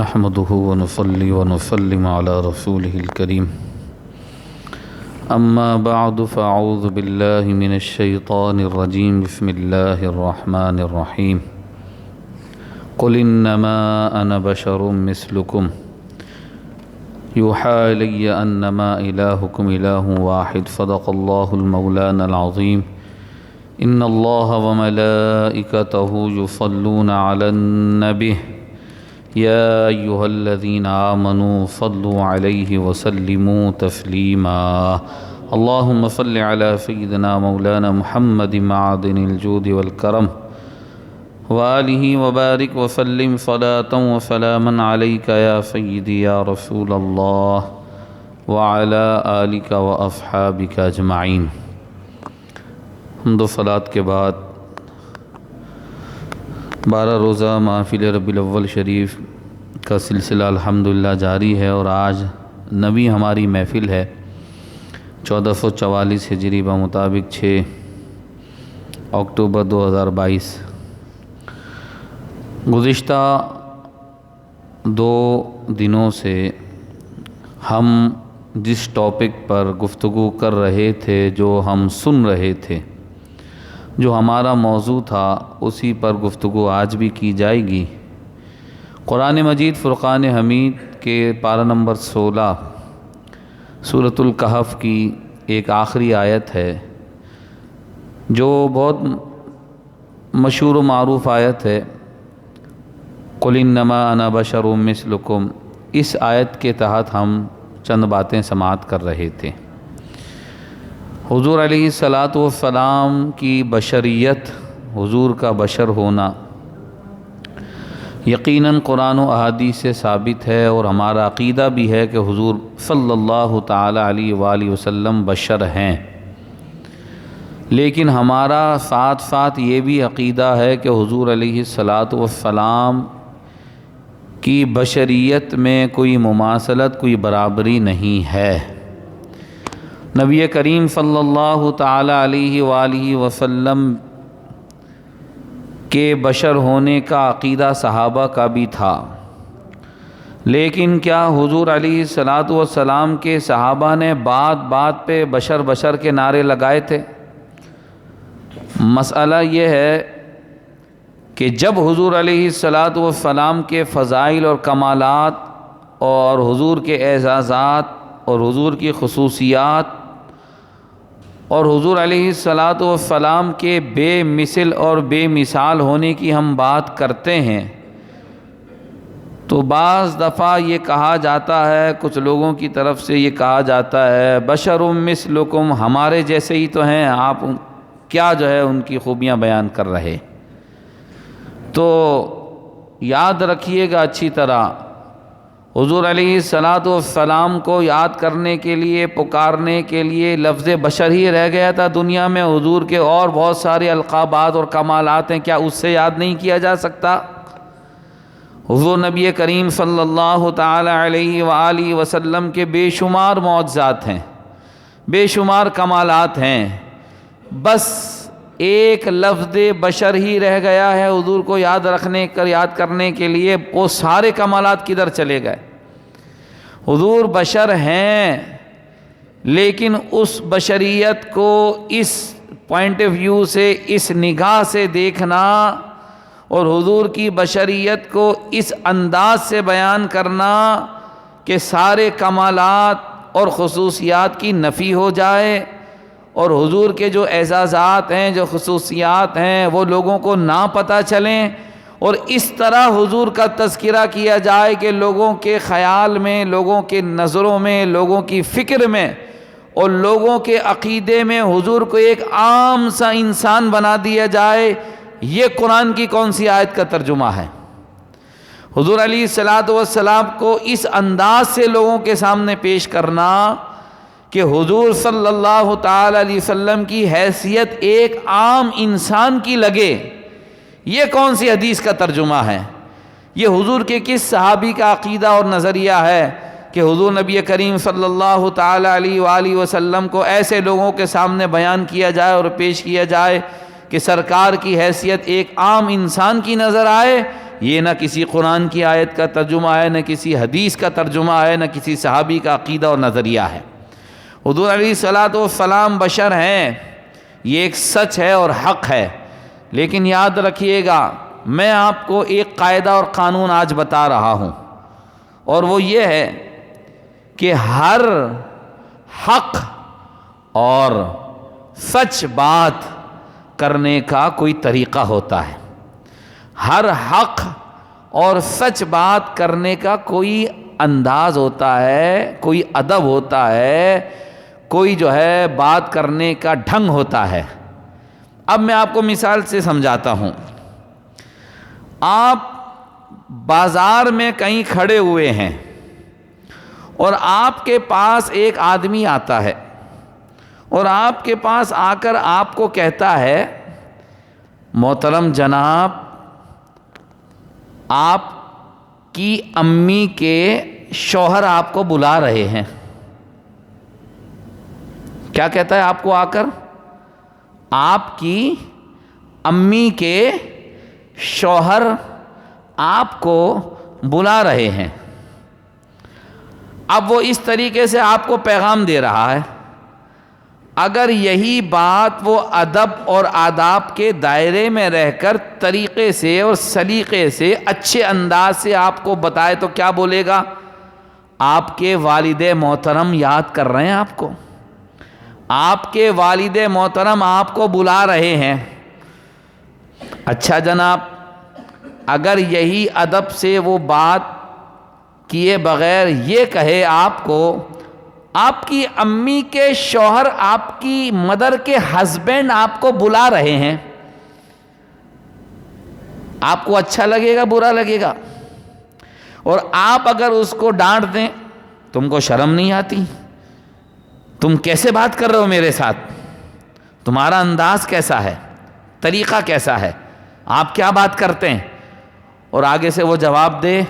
نحمده ونصلي ونسلم على رسوله الكريم أما بعد فأعوذ بالله من الشيطان الرجيم بسم الله الرحمن الرحيم قل إنما أنا بشر مثلكم يوحى إلي أنما إلهكم إله واحد صدق الله المولانا العظيم إن الله وملائكته يصلون على النبي يا أيها الذين آمنوا صلوا عليه وسلموا تسليما اللهم صل على سيدنا مولانا محمد معدن الجود والكرم وآله وبارك وسلم صلاة وسلاما عليك يا سيدي يا رسول الله وعلى آلك وأصحابك أجمعين۔ حمد و صلاۃ کے بعد 12 روزہ محفل ربیع الاول شریف کا سلسلہ الحمدللہ جاری ہے، اور آج نویں ہماری محفل ہے 1444 ہجری بمطابق 6 اکتوبر 2022۔ گزشتہ 2 دنوں سے ہم جس ٹاپک پر گفتگو کر رہے تھے، جو ہم سن رہے تھے، جو ہمارا موضوع تھا، اسی پر گفتگو آج بھی کی جائے گی۔ قرآن مجید فرقان حمید کے پارہ نمبر 16 سورۃ الکہف کی ایک آخری آیت ہے، جو بہت مشہور و معروف آیت ہے، قل انما انا بشر مثلکم۔ اس آیت کے تحت ہم چند باتیں سماعت کر رہے تھے۔ حضور علیہ الصلاۃ والسلام کی بشریت، حضور کا بشر ہونا یقیناً قرآن و احادیث سے ثابت ہے، اور ہمارا عقیدہ بھی ہے کہ حضور صلی اللہ تعالی علیہ وآلہ وسلم بشر ہیں۔ لیکن ہمارا ساتھ ساتھ یہ بھی عقیدہ ہے کہ حضور علیہ الصلاۃ والسلام کی بشریت میں کوئی مماثلت، کوئی برابری نہیں ہے۔ نبی کریم صلی اللہ تعالی علیہ وآلہ وسلم کے بشر ہونے کا عقیدہ صحابہ کا بھی تھا، لیکن کیا حضور علیہ الصلاۃ والسلام کے صحابہ نے بات بات پہ بشر بشر کے نعرے لگائے تھے؟ مسئلہ یہ ہے کہ جب حضور علیہ الصلاۃ والسلام کے فضائل اور کمالات اور حضور کے اعزازات اور حضور کی خصوصیات اور حضور علیہ الصلاۃ والسلام کے بے مثل اور بے مثال ہونے کی ہم بات کرتے ہیں، تو بعض دفعہ یہ کہا جاتا ہے، کچھ لوگوں کی طرف سے یہ کہا جاتا ہے بشر مثلکم، ہمارے جیسے ہی تو ہیں آپ، کیا جو ہے ان کی خوبیاں بیان کر رہے۔ تو یاد رکھیے گا اچھی طرح، حضور علیہ الصلاۃ والسلام کو یاد کرنے کے لیے، پکارنے کے لیے لفظ بشر ہی رہ گیا تھا دنیا میں؟ حضور کے اور بہت سارے القابات اور کمالات ہیں، کیا اس سے یاد نہیں کیا جا سکتا؟ حضور نبی کریم صلی اللہ تعالی علیہ وآلہ وسلم کے بے شمار معجزات ہیں، بے شمار کمالات ہیں، بس ایک لفظ بشر ہی رہ گیا ہے حضور کو یاد کرنے کے لیے۔ وہ سارے کمالات کدھر چلے گئے؟ حضور بشر ہیں، لیکن اس بشریت کو اس پوائنٹ آف ویو سے، اس نگاہ سے دیکھنا، اور حضور کی بشریت کو اس انداز سے بیان کرنا کہ سارے کمالات اور خصوصیات کی نفی ہو جائے، اور حضور کے جو اعزازات ہیں، جو خصوصیات ہیں، وہ لوگوں کو نہ پتہ چلیں، اور اس طرح حضور کا تذکرہ کیا جائے کہ لوگوں کے خیال میں، لوگوں کے نظروں میں، لوگوں کی فکر میں اور لوگوں کے عقیدے میں حضور کو ایک عام سا انسان بنا دیا جائے۔ یہ قرآن کی کون سی آیت کا ترجمہ ہے؟ حضور علیہ الصلاۃ والسلام کو اس انداز سے لوگوں کے سامنے پیش کرنا کہ حضور صلی اللہ تعالی علیہ وسلم کی حیثیت ایک عام انسان کی لگے، یہ کون سی حدیث کا ترجمہ ہے؟ یہ حضور کے کس صحابی کا عقیدہ اور نظریہ ہے کہ حضور نبی کریم صلی اللہ تعالی علیہ وآلہ وسلم کو ایسے لوگوں کے سامنے بیان کیا جائے اور پیش کیا جائے کہ سرکار کی حیثیت ایک عام انسان کی نظر آئے؟ یہ نہ کسی قرآن کی آیت کا ترجمہ ہے، نہ کسی حدیث کا ترجمہ ہے، نہ کسی صحابی کا عقیدہ اور نظریہ ہے۔ حضور علیہ الصلاۃ والسلام بشر ہیں، یہ ایک سچ ہے اور حق ہے، لیکن یاد رکھیے گا میں آپ کو ایک قاعدہ اور قانون آج بتا رہا ہوں، اور وہ یہ ہے کہ ہر حق اور سچ بات کرنے کا کوئی طریقہ ہوتا ہے، ہر حق اور سچ بات کرنے کا کوئی انداز ہوتا ہے، کوئی ادب ہوتا ہے، کوئی جو ہے بات کرنے کا ڈھنگ ہوتا ہے۔ اب میں آپ کو مثال سے سمجھاتا ہوں۔ آپ بازار میں کہیں کھڑے ہوئے ہیں اور آپ کے پاس ایک آدمی آتا ہے اور آپ کے پاس آ کر آپ کو کہتا ہے محترم جناب آپ کی امی کے شوہر آپ کو بلا رہے ہیں۔ کیا کہتا ہے آپ کو آ کر؟ آپ کی امی کے شوہر آپ کو بلا رہے ہیں۔ اب وہ اس طریقے سے آپ کو پیغام دے رہا ہے۔ اگر یہی بات وہ ادب اور آداب کے دائرے میں رہ کر طریقے سے اور سلیقے سے اچھے انداز سے آپ کو بتائے تو کیا بولے گا؟ آپ کے والد محترم یاد کر رہے ہیں آپ کو، آپ کے والد محترم آپ کو بلا رہے ہیں۔ اچھا جناب، اگر یہی ادب سے وہ بات کیے بغیر یہ کہے آپ کو آپ کی امی کے شوہر آپ کی مدر کے ہسبینڈ آپ کو بلا رہے ہیں، آپ کو اچھا لگے گا برا لگے گا؟ اور آپ اگر اس کو ڈانٹ دیں تم کو شرم نہیں آتی؟ تم کیسے بات کر رہے ہو میرے ساتھ؟ تمہارا انداز کیسا ہے؟ طریقہ کیسا ہے؟ آپ کیا بات کرتے ہیں؟ اور آگے سے وہ جواب دے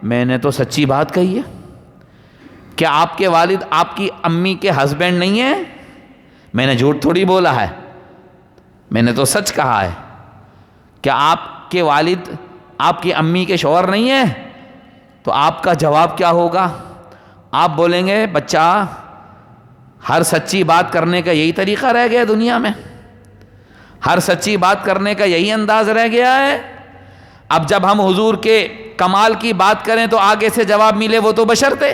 میں نے تو سچی بات کہی ہے۔ کیا آپ کے والد آپ کی امی کے ہسبینڈ نہیں ہیں؟ میں نے جھوٹ تھوڑی بولا ہے، میں نے تو سچ کہا ہے۔ کیا آپ کے والد آپ کی امی کے شوہر نہیں ہیں؟ تو آپ کا جواب کیا ہوگا؟ آپ بولیں گے بچہ ہر سچی بات کرنے کا یہی طریقہ رہ گیا دنیا میں، ہر سچی بات کرنے کا یہی انداز رہ گیا ہے۔ اب جب ہم حضور کے کمال کی بات کریں تو آگے سے جواب ملے وہ تو بشر تھے۔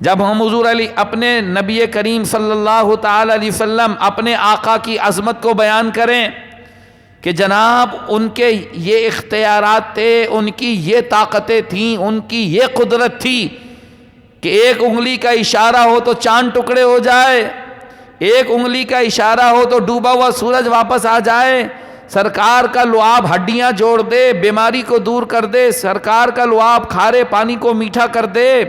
جب ہم حضور علی اپنے نبی کریم صلی اللہ تعالی علیہ وسلم اپنے آقا کی عظمت کو بیان کریں کہ جناب ان کے یہ اختیارات تھے، ان کی یہ طاقتیں تھیں، ان کی یہ قدرت تھی کہ ایک انگلی کا اشارہ ہو تو چاند ٹکڑے ہو جائے، ایک انگلی کا اشارہ ہو تو ڈوبا ہوا سورج واپس آ جائے، سرکار کا لعاب ہڈیاں جوڑ دے، بیماری کو دور کر دے، سرکار کا لعاب کھارے پانی کو میٹھا کر دے،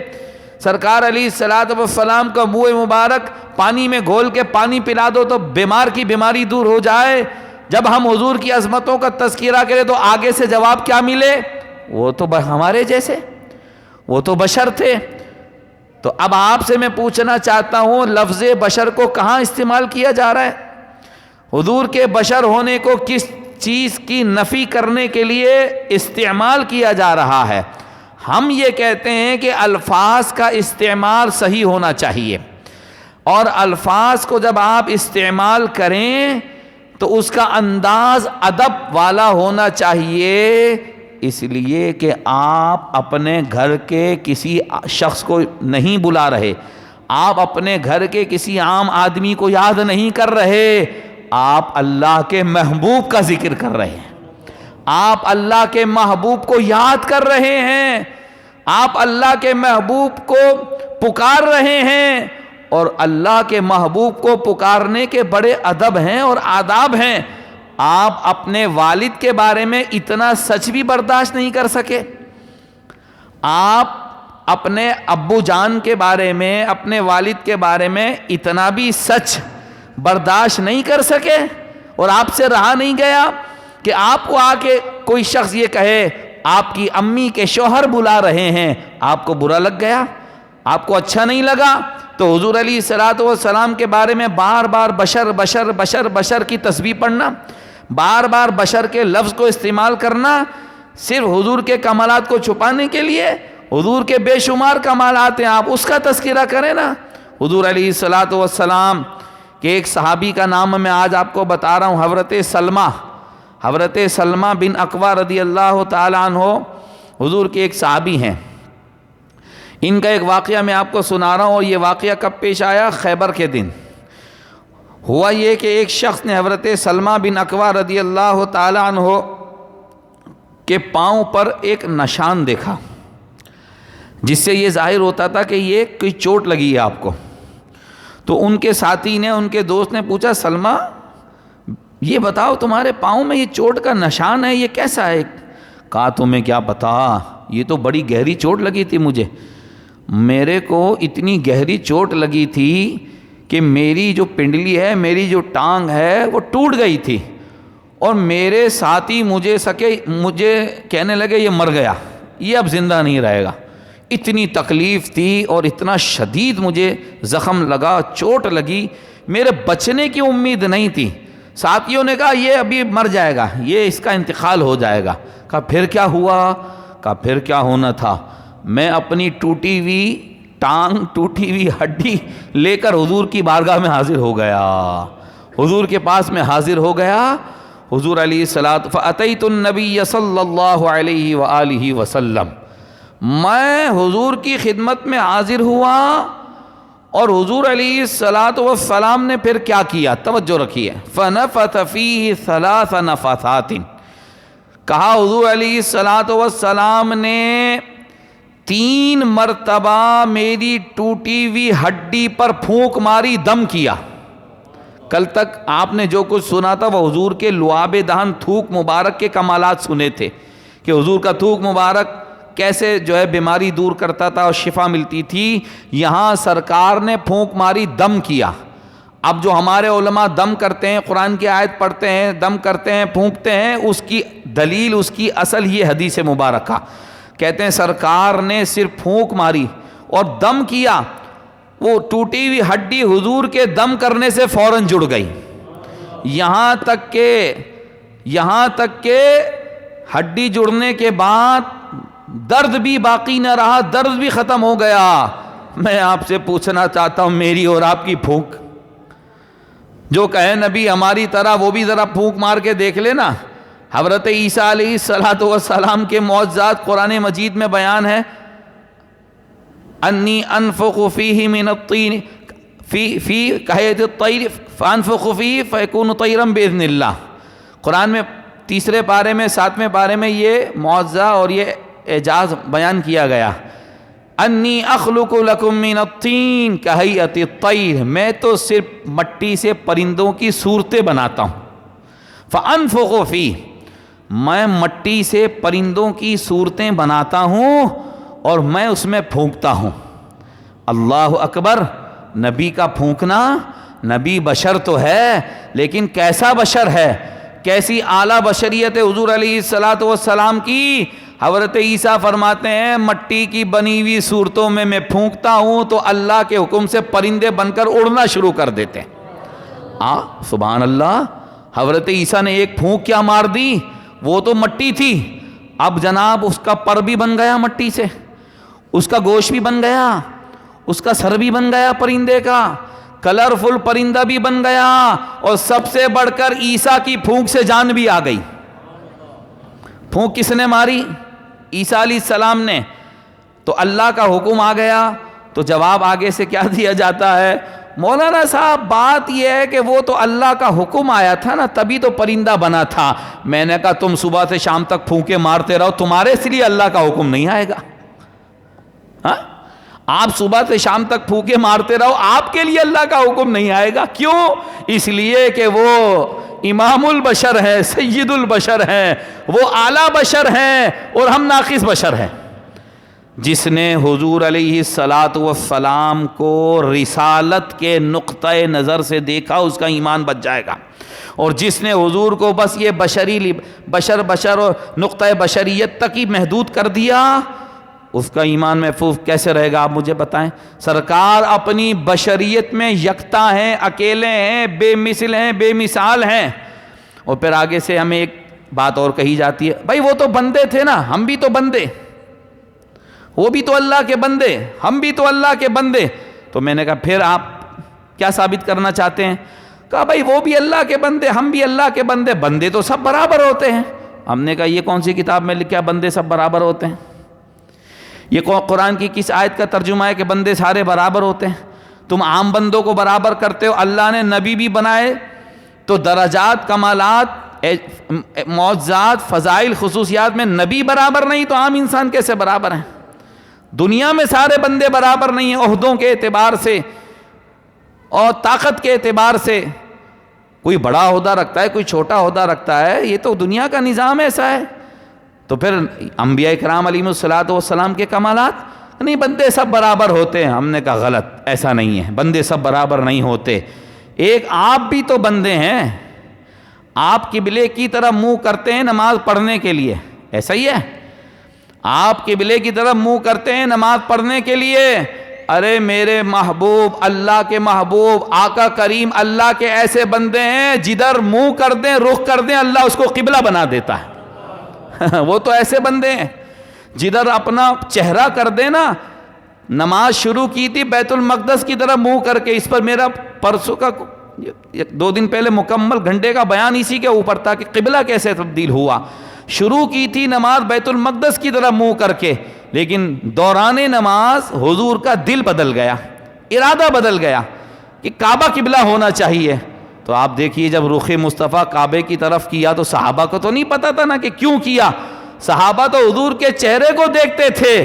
سرکار علیہ الصلوۃ والسلام کا منہ مبارک پانی میں گھول کے پانی پلا دو تو بیمار کی بیماری دور ہو جائے۔ جب ہم حضور کی عظمتوں کا تذکرہ کریں تو آگے سے جواب کیا ملے؟ وہ تو ہمارے جیسے، وہ تو بشر تھے۔ تو اب آپ سے میں پوچھنا چاہتا ہوں لفظ بشر کو کہاں استعمال کیا جا رہا ہے؟ حضور کے بشر ہونے کو کس چیز کی نفی کرنے کے لیے استعمال کیا جا رہا ہے؟ ہم یہ کہتے ہیں کہ الفاظ کا استعمال صحیح ہونا چاہیے، اور الفاظ کو جب آپ استعمال کریں تو اس کا انداز ادب والا ہونا چاہیے، اس لیے کہ آپ اپنے گھر کے کسی شخص کو نہیں بلا رہے، آپ اپنے گھر کے کسی عام آدمی کو یاد نہیں کر رہے، آپ اللہ کے محبوب کا ذکر کر رہے ہیں، آپ اللہ کے محبوب کو یاد کر رہے ہیں، آپ اللہ کے محبوب کو پکار رہے ہیں، اور اللہ کے محبوب کو پکارنے کے بڑے ادب ہیں اور آداب ہیں۔ آپ اپنے والد کے بارے میں اتنا سچ بھی برداشت نہیں کر سکے، آپ اپنے ابو جان کے بارے میں، اپنے والد کے بارے میں اتنا بھی سچ برداشت نہیں کر سکے، اور آپ سے رہا نہیں گیا کہ آپ کو آ کے کوئی شخص یہ کہے آپ کی امی کے شوہر بلا رہے ہیں، آپ کو برا لگ گیا، آپ کو اچھا نہیں لگا، تو حضور علیہ الصلوۃ والسلام کے بارے میں بار بار بشر بشر بشر بشر کی تسبیح پڑھنا، بار بار بشر کے لفظ کو استعمال کرنا، صرف حضور کے کمالات کو چھپانے کے لیے؟ حضور کے بے شمار کمالات ہیں، آپ اس کا تذکرہ کریں نا۔ حضور علیہ الصلاۃ والسلام کہ ایک صحابی کا نام میں آج آپ کو بتا رہا ہوں، حضرت سلمہ بن اکوع رضی اللہ تعالیٰ عنہ حضور کے ایک صحابی ہیں۔ ان کا ایک واقعہ میں آپ کو سنا رہا ہوں، اور یہ واقعہ کب پیش آیا؟ خیبر کے دن ہوا یہ کہ ایک شخص نے حضرت سلمہ بن اکوع رضی اللہ تعالیٰ عنہ کے پاؤں پر ایک نشان دیکھا، جس سے یہ ظاہر ہوتا تھا کہ یہ کوئی چوٹ لگی ہے آپ کو۔ تو ان کے ساتھی نے، ان کے دوست نے پوچھا، سلمہ یہ بتاؤ تمہارے پاؤں میں یہ چوٹ کا نشان ہے، یہ کیسا ہے؟ کہا تمہیں کیا پتا، یہ تو بڑی گہری چوٹ لگی تھی مجھے، میرے کو اتنی گہری چوٹ لگی تھی کہ میری جو پنڈلی ہے، میری جو ٹانگ ہے وہ ٹوٹ گئی تھی، اور میرے ساتھی مجھے کہنے لگے یہ مر گیا، یہ اب زندہ نہیں رہے گا۔ اتنی تکلیف تھی اور اتنا شدید مجھے زخم لگا، چوٹ لگی، میرے بچنے کی امید نہیں تھی۔ ساتھیوں نے کہا یہ ابھی مر جائے گا، یہ اس کا انتقال ہو جائے گا۔ کہا پھر کیا ہوا؟ کہا پھر کیا ہونا تھا، میں اپنی ٹوٹی ہوئی ٹانگ، ٹوٹی ہوئی ہڈی لے کر حضور کی بارگاہ میں حاضر ہو گیا، حضور کے پاس میں حاضر ہو گیا۔ حضور علیہ الصلاۃ فأتیت النبی صلی اللہ علیہ وآلہ وسلم، میں حضور کی خدمت میں حاضر ہوا، اور حضور علیہ الصلاۃ والسلام نے پھر کیا کیا؟ توجہ رکھیے، فنفث فیہ ثلاث نفثات، کہا حضور علیہ الصلاۃ والسلام نے 3 مرتبہ میری ٹوٹی ہوئی ہڈی پر پھونک ماری، دم کیا۔ کل تک آپ نے جو کچھ سنا تھا وہ حضور کے لعاب دہن تھوک مبارک کے کمالات سنے تھے، کہ حضور کا تھوک مبارک کیسے جو ہے بیماری دور کرتا تھا اور شفا ملتی تھی۔ یہاں سرکار نے پھونک ماری، دم کیا۔ اب جو ہمارے علماء دم کرتے ہیں، قرآن کی آیت پڑھتے ہیں، دم کرتے ہیں، پھونکتے ہیں، اس کی دلیل، اس کی اصل یہ حدیث مبارکہ کہتے ہیں سرکار نے صرف پھونک ماری اور دم کیا، وہ ٹوٹی ہوئی ہڈی حضور کے دم کرنے سے فوراً جڑ گئی، یہاں تک کہ ہڈی جڑنے کے بعد درد بھی باقی نہ رہا، درد بھی ختم ہو گیا۔ میں آپ سے پوچھنا چاہتا ہوں، میری اور آپ کی پھونک، جو کہے نبی ہماری طرح وہ بھی ذرا پھونک مار کے دیکھ لینا۔ حضرت عیسیٰ علیہ الصلاۃ والسلام کے معجزات قرآن مجید میں بیان ہے، انی انفخ فیہ من الطین فی کہیت الطیر فانفخ فیہ فیکون طیرا باذن اللہ۔ قرآن میں 3 پارے میں 7ویں پارے میں یہ معجزہ اور یہ اعجاز بیان کیا گیا، انی اخلق لکم من الطین کہیت الطیر، میں تو صرف مٹی سے پرندوں کی صورتیں بناتا ہوں، فانفخ فیہ، میں مٹی سے پرندوں کی صورتیں بناتا ہوں اور میں اس میں پھونکتا ہوں۔ اللہ اکبر، نبی کا پھونکنا، نبی بشر تو ہے لیکن کیسا بشر ہے، کیسی اعلیٰ بشریت ہے حضور علیہ الصلاۃ والسلام کی۔ حضرت عیسیٰ فرماتے ہیں مٹی کی بنی ہوئی صورتوں میں میں پھونکتا ہوں تو اللہ کے حکم سے پرندے بن کر اڑنا شروع کر دیتے ہیں۔ سبحان اللہ، حضرت عیسیٰ نے ایک پھونک کیا مار دی، وہ تو مٹی تھی، اب جناب اس کا پر بھی بن گیا مٹی سے، اس کا گوشت بھی بن گیا، اس کا سر بھی بن گیا پرندے کا، کلرفل پرندہ بھی بن گیا، اور سب سے بڑھ کر عیسیٰ کی پھونک سے جان بھی آ گئی۔ پھونک کس نے ماری؟ عیسیٰ علیہ السلام نے۔ تو اللہ کا حکم آ گیا تو جواب آگے سے کیا دیا جاتا ہے؟ مولانا صاحب بات یہ ہے کہ وہ تو اللہ کا حکم آیا تھا نا، تبھی تو پرندہ بنا تھا۔ میں نے کہا تم صبح سے شام تک پھونکے مارتے رہو، تمہارے اس لیے اللہ کا حکم نہیں آئے گا؟ ہاں، آپ صبح سے شام تک پھونکے مارتے رہو، آپ کے لیے اللہ کا حکم نہیں آئے گا؟ کیوں؟ اس لیے کہ وہ امام البشر ہیں، سید البشر ہیں، وہ اعلیٰ بشر ہیں اور ہم ناقص بشر ہیں۔ جس نے حضور علیہ الصلاۃ والسلام کو رسالت کے نقطۂ نظر سے دیکھا اس کا ایمان بچ جائے گا، اور جس نے حضور کو بس یہ بشر اور نقطۂ بشریت تک ہی محدود کر دیا، اس کا ایمان محفوظ کیسے رہے گا؟ آپ مجھے بتائیں۔ سرکار اپنی بشریت میں یکتا ہیں، اکیلے ہیں، بے مثل ہیں، بے مثال ہیں۔ اور پھر آگے سے ہمیں ایک بات اور کہی جاتی ہے، بھائی وہ تو بندے تھے نا، ہم بھی تو بندے، وہ بھی تو اللہ کے بندے، ہم بھی تو اللہ کے بندے. تو میں نے کہا پھر آپ کیا ثابت کرنا چاہتے ہیں؟ کہا بھائی وہ بھی اللہ کے بندے، ہم بھی اللہ کے بندے، بندے تو سب برابر ہوتے ہیں. ہم نے کہا یہ کون سی کتاب میں لکھا بندے سب برابر ہوتے ہیں؟ یہ قرآن کی کس آیت کا ترجمہ ہے کہ بندے سارے برابر ہوتے ہیں؟ تم عام بندوں کو برابر کرتے ہو، اللہ نے نبی بھی بنائے تو درجات، کمالات، معجزات، فضائل، خصوصیات میں نبی برابر نہیں تو عام انسان کیسے برابر ہیں؟ دنیا میں سارے بندے برابر نہیں ہیں عہدوں کے اعتبار سے اور طاقت کے اعتبار سے. کوئی بڑا عہدہ رکھتا ہے، کوئی چھوٹا عہدہ رکھتا ہے، یہ تو دنیا کا نظام ایسا ہے. تو پھر انبیاء کرام علیہم الصلوۃ والسلام کے کمالات، نہیں بندے سب برابر ہوتے ہیں. ہم نے کہا غلط، ایسا نہیں ہے، بندے سب برابر نہیں ہوتے. ایک آپ بھی تو بندے ہیں، آپ قبلے کی طرف منہ کرتے ہیں نماز پڑھنے کے لیے، ایسا ہی ہے؟ آپ قبلے کی طرف منہ کرتے ہیں نماز پڑھنے کے لیے. ارے میرے محبوب، اللہ کے محبوب، آقا کریم اللہ کے ایسے بندے ہیں جدھر منہ کر دیں، رخ کر دیں، اللہ اس کو قبلہ بنا دیتا ہے. وہ تو ایسے بندے ہیں جدھر اپنا چہرہ کر دیں نا. نماز شروع کی تھی بیت المقدس کی طرف منہ کر کے. اس پر میرا پرسوں کا 2 دن پہلے مکمل گھنٹے کا بیان اسی کے اوپر تھا کہ قبلہ کیسے تبدیل ہوا. شروع کی تھی نماز بیت المقدس کی طرف منہ کر کے، لیکن دوران نماز حضور کا دل بدل گیا، ارادہ بدل گیا کہ کعبہ قبلہ ہونا چاہیے. تو آپ دیکھیے جب رخ مصطفیٰ کعبے کی طرف کیا تو صحابہ کو تو نہیں پتا تھا نا کہ کیوں کیا. صحابہ تو حضور کے چہرے کو دیکھتے تھے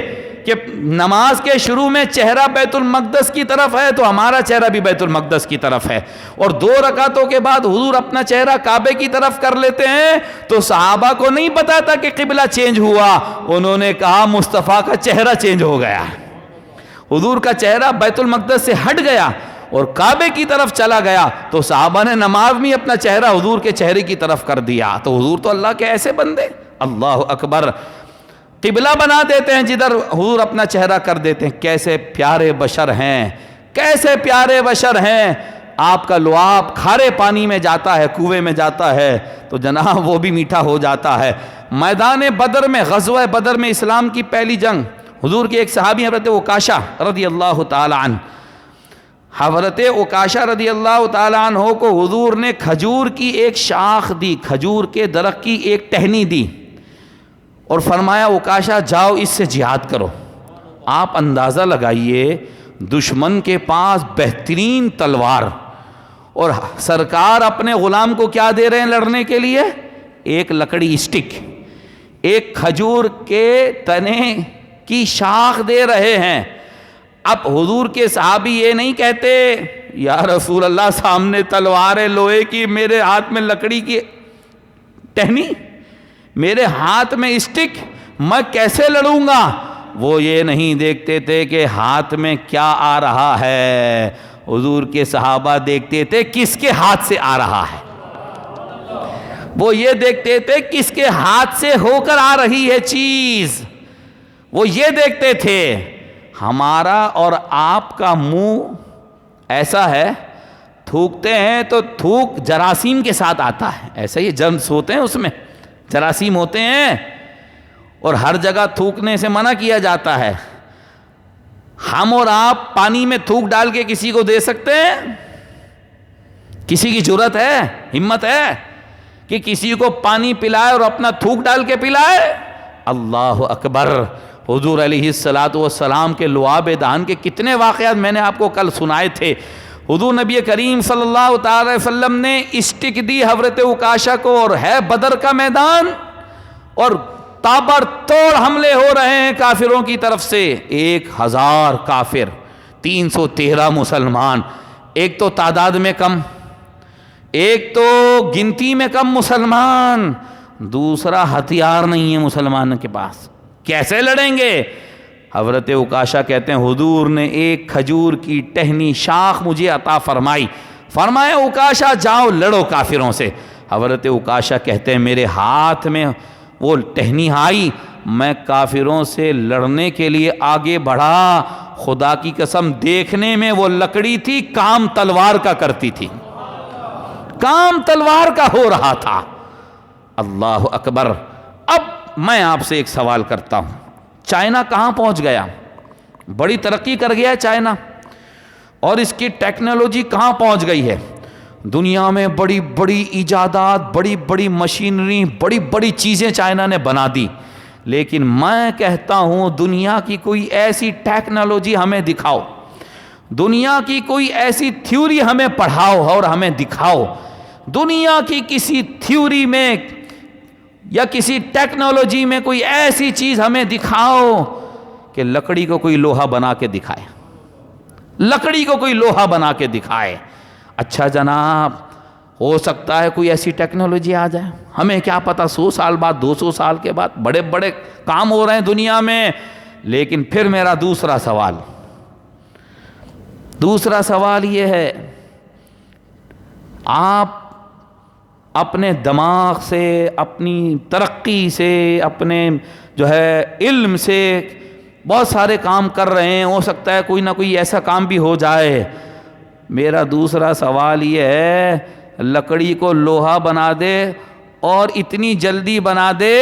کہ نماز کے شروع میں چہرہ بیت المقدس کی طرف ہے تو ہمارا چہرہ بھی بیت المقدس کی طرف ہے، اور 2 رکعتوں کے بعد حضور اپنا چہرہ کعبے کی طرف کر لیتے ہیں. تو صحابہ کو نہیں پتا تھا کہ قبلہ چینج ہوا. انہوں نے کہا مصطفیٰ کا چہرہ چینج ہو گیا، حضور کا چہرہ بیت المقدس سے ہٹ گیا اور کعبے کی طرف چلا گیا. تو صحابہ نے نماز میں اپنا چہرہ حضور کے چہرے کی طرف کر دیا. تو حضور تو اللہ کے ایسے بندے، اللہ اکبر، قبلہ بنا دیتے ہیں جدھر حضور اپنا چہرہ کر دیتے ہیں. کیسے پیارے بشر ہیں، کیسے پیارے بشر ہیں. آپ کا لعاب کھارے پانی میں جاتا ہے، کنویں میں جاتا ہے تو جناب وہ بھی میٹھا ہو جاتا ہے. میدان بدر میں، غزوہ بدر میں، اسلام کی پہلی جنگ، حضور کے ایک صحابی حضرت عکاشہ رضی اللہ تعالی عنہ، حضرت عکاشہ رضی اللہ تعالی عنہ کو حضور نے کھجور کی ایک شاخ دی، کھجور کے درخت کی ایک ٹہنی دی اور فرمایا عکاشہ جاؤ اس سے جہاد کرو. آپ اندازہ لگائیے دشمن کے پاس بہترین تلوار، اور سرکار اپنے غلام کو کیا دے رہے ہیں لڑنے کے لیے؟ ایک لکڑی اسٹک، ایک کھجور کے تنے کی شاخ دے رہے ہیں. اب حضور کے صحابی یہ نہیں کہتے یا رسول اللہ سامنے تلوار ہے لوہے کی، میرے ہاتھ میں لکڑی کی ٹہنی، میرے ہاتھ میں اسٹک، میں کیسے لڑوں گا؟ وہ یہ نہیں دیکھتے تھے کہ ہاتھ میں کیا آ رہا ہے، حضور کے صحابہ دیکھتے تھے کس کے ہاتھ سے آ رہا ہے. وہ یہ دیکھتے تھے کس کے ہاتھ سے ہو کر آ رہی ہے چیز، وہ یہ دیکھتے تھے. ہمارا اور آپ کا منہ ایسا ہے، تھوکتے ہیں تو تھوک جراثیم کے ساتھ آتا ہے، ایسا ہی جرمز ہوتے ہیں، اس میں جراثیم ہوتے ہیں اور ہر جگہ تھوکنے سے منع کیا جاتا ہے. ہم اور آپ پانی میں تھوک ڈال کے کسی کو دے سکتے ہیں؟ کسی کی جرت ہے، ہمت ہے کہ کسی کو پانی پلائے اور اپنا تھوک ڈال کے پلائے؟ اللہ اکبر. حضور علیہ الصلوۃ والسلام کے لعاب دہن کے کتنے واقعات میں نے آپ کو کل سنائے تھے. حضور نبی کریم صلی اللہ تعالی وسلم نے اسٹک دی حضرت عکاشہ کو، اور ہے بدر کا میدان اور تابر توڑ حملے ہو رہے ہیں کافروں کی طرف سے. 1000 کافر، 313 مسلمان. ایک تو تعداد میں کم، ایک تو گنتی میں کم مسلمان، دوسرا ہتھیار نہیں ہے مسلمان کے پاس، کیسے لڑیں گے؟ حضرت عکاشہ کہتے ہیں حضور نے ایک کھجور کی ٹہنی شاخ مجھے عطا فرمائی، فرمایا عکاشہ جاؤ لڑو کافروں سے. حضرت عکاشہ کہتے ہیں میرے ہاتھ میں وہ ٹہنی آئی، میں کافروں سے لڑنے کے لیے آگے بڑھا. خدا کی قسم دیکھنے میں وہ لکڑی تھی، کام تلوار کا کرتی تھی، کام تلوار کا ہو رہا تھا. اللہ اکبر. اب میں آپ سے ایک سوال کرتا ہوں, چائنا کہاں پہنچ گیا؟ بڑی ترقی کر گیا ہے چائنا, اور اس کی ٹیکنالوجی کہاں پہنچ گئی ہے؟ دنیا میں بڑی بڑی ایجادات, بڑی بڑی مشینری, بڑی بڑی چیزیں چائنا نے بنا دی. لیکن میں کہتا ہوں دنیا کی کوئی ایسی ٹیکنالوجی ہمیں دکھاؤ, دنیا کی کوئی ایسی تھیوری ہمیں پڑھاؤ اور ہمیں دکھاؤ, دنیا کی کسی تھیوری میں یا کسی ٹیکنالوجی میں کوئی ایسی چیز ہمیں دکھاؤ کہ لکڑی کو کوئی لوہا بنا کے دکھائے, لکڑی کو کوئی لوہا بنا کے دکھائے. اچھا جناب, ہو سکتا ہے کوئی ایسی ٹیکنالوجی آ جائے, ہمیں کیا پتا 100 سال بعد 200 سال کے بعد بڑے بڑے کام ہو رہے ہیں دنیا میں. لیکن پھر میرا دوسرا سوال یہ ہے, آپ اپنے دماغ سے, اپنی ترقی سے, اپنے جو ہے علم سے بہت سارے کام کر رہے ہیں, ہو سکتا ہے کوئی نہ کوئی ایسا کام بھی ہو جائے. میرا دوسرا سوال یہ ہے, لکڑی کو لوہا بنا دے اور اتنی جلدی بنا دے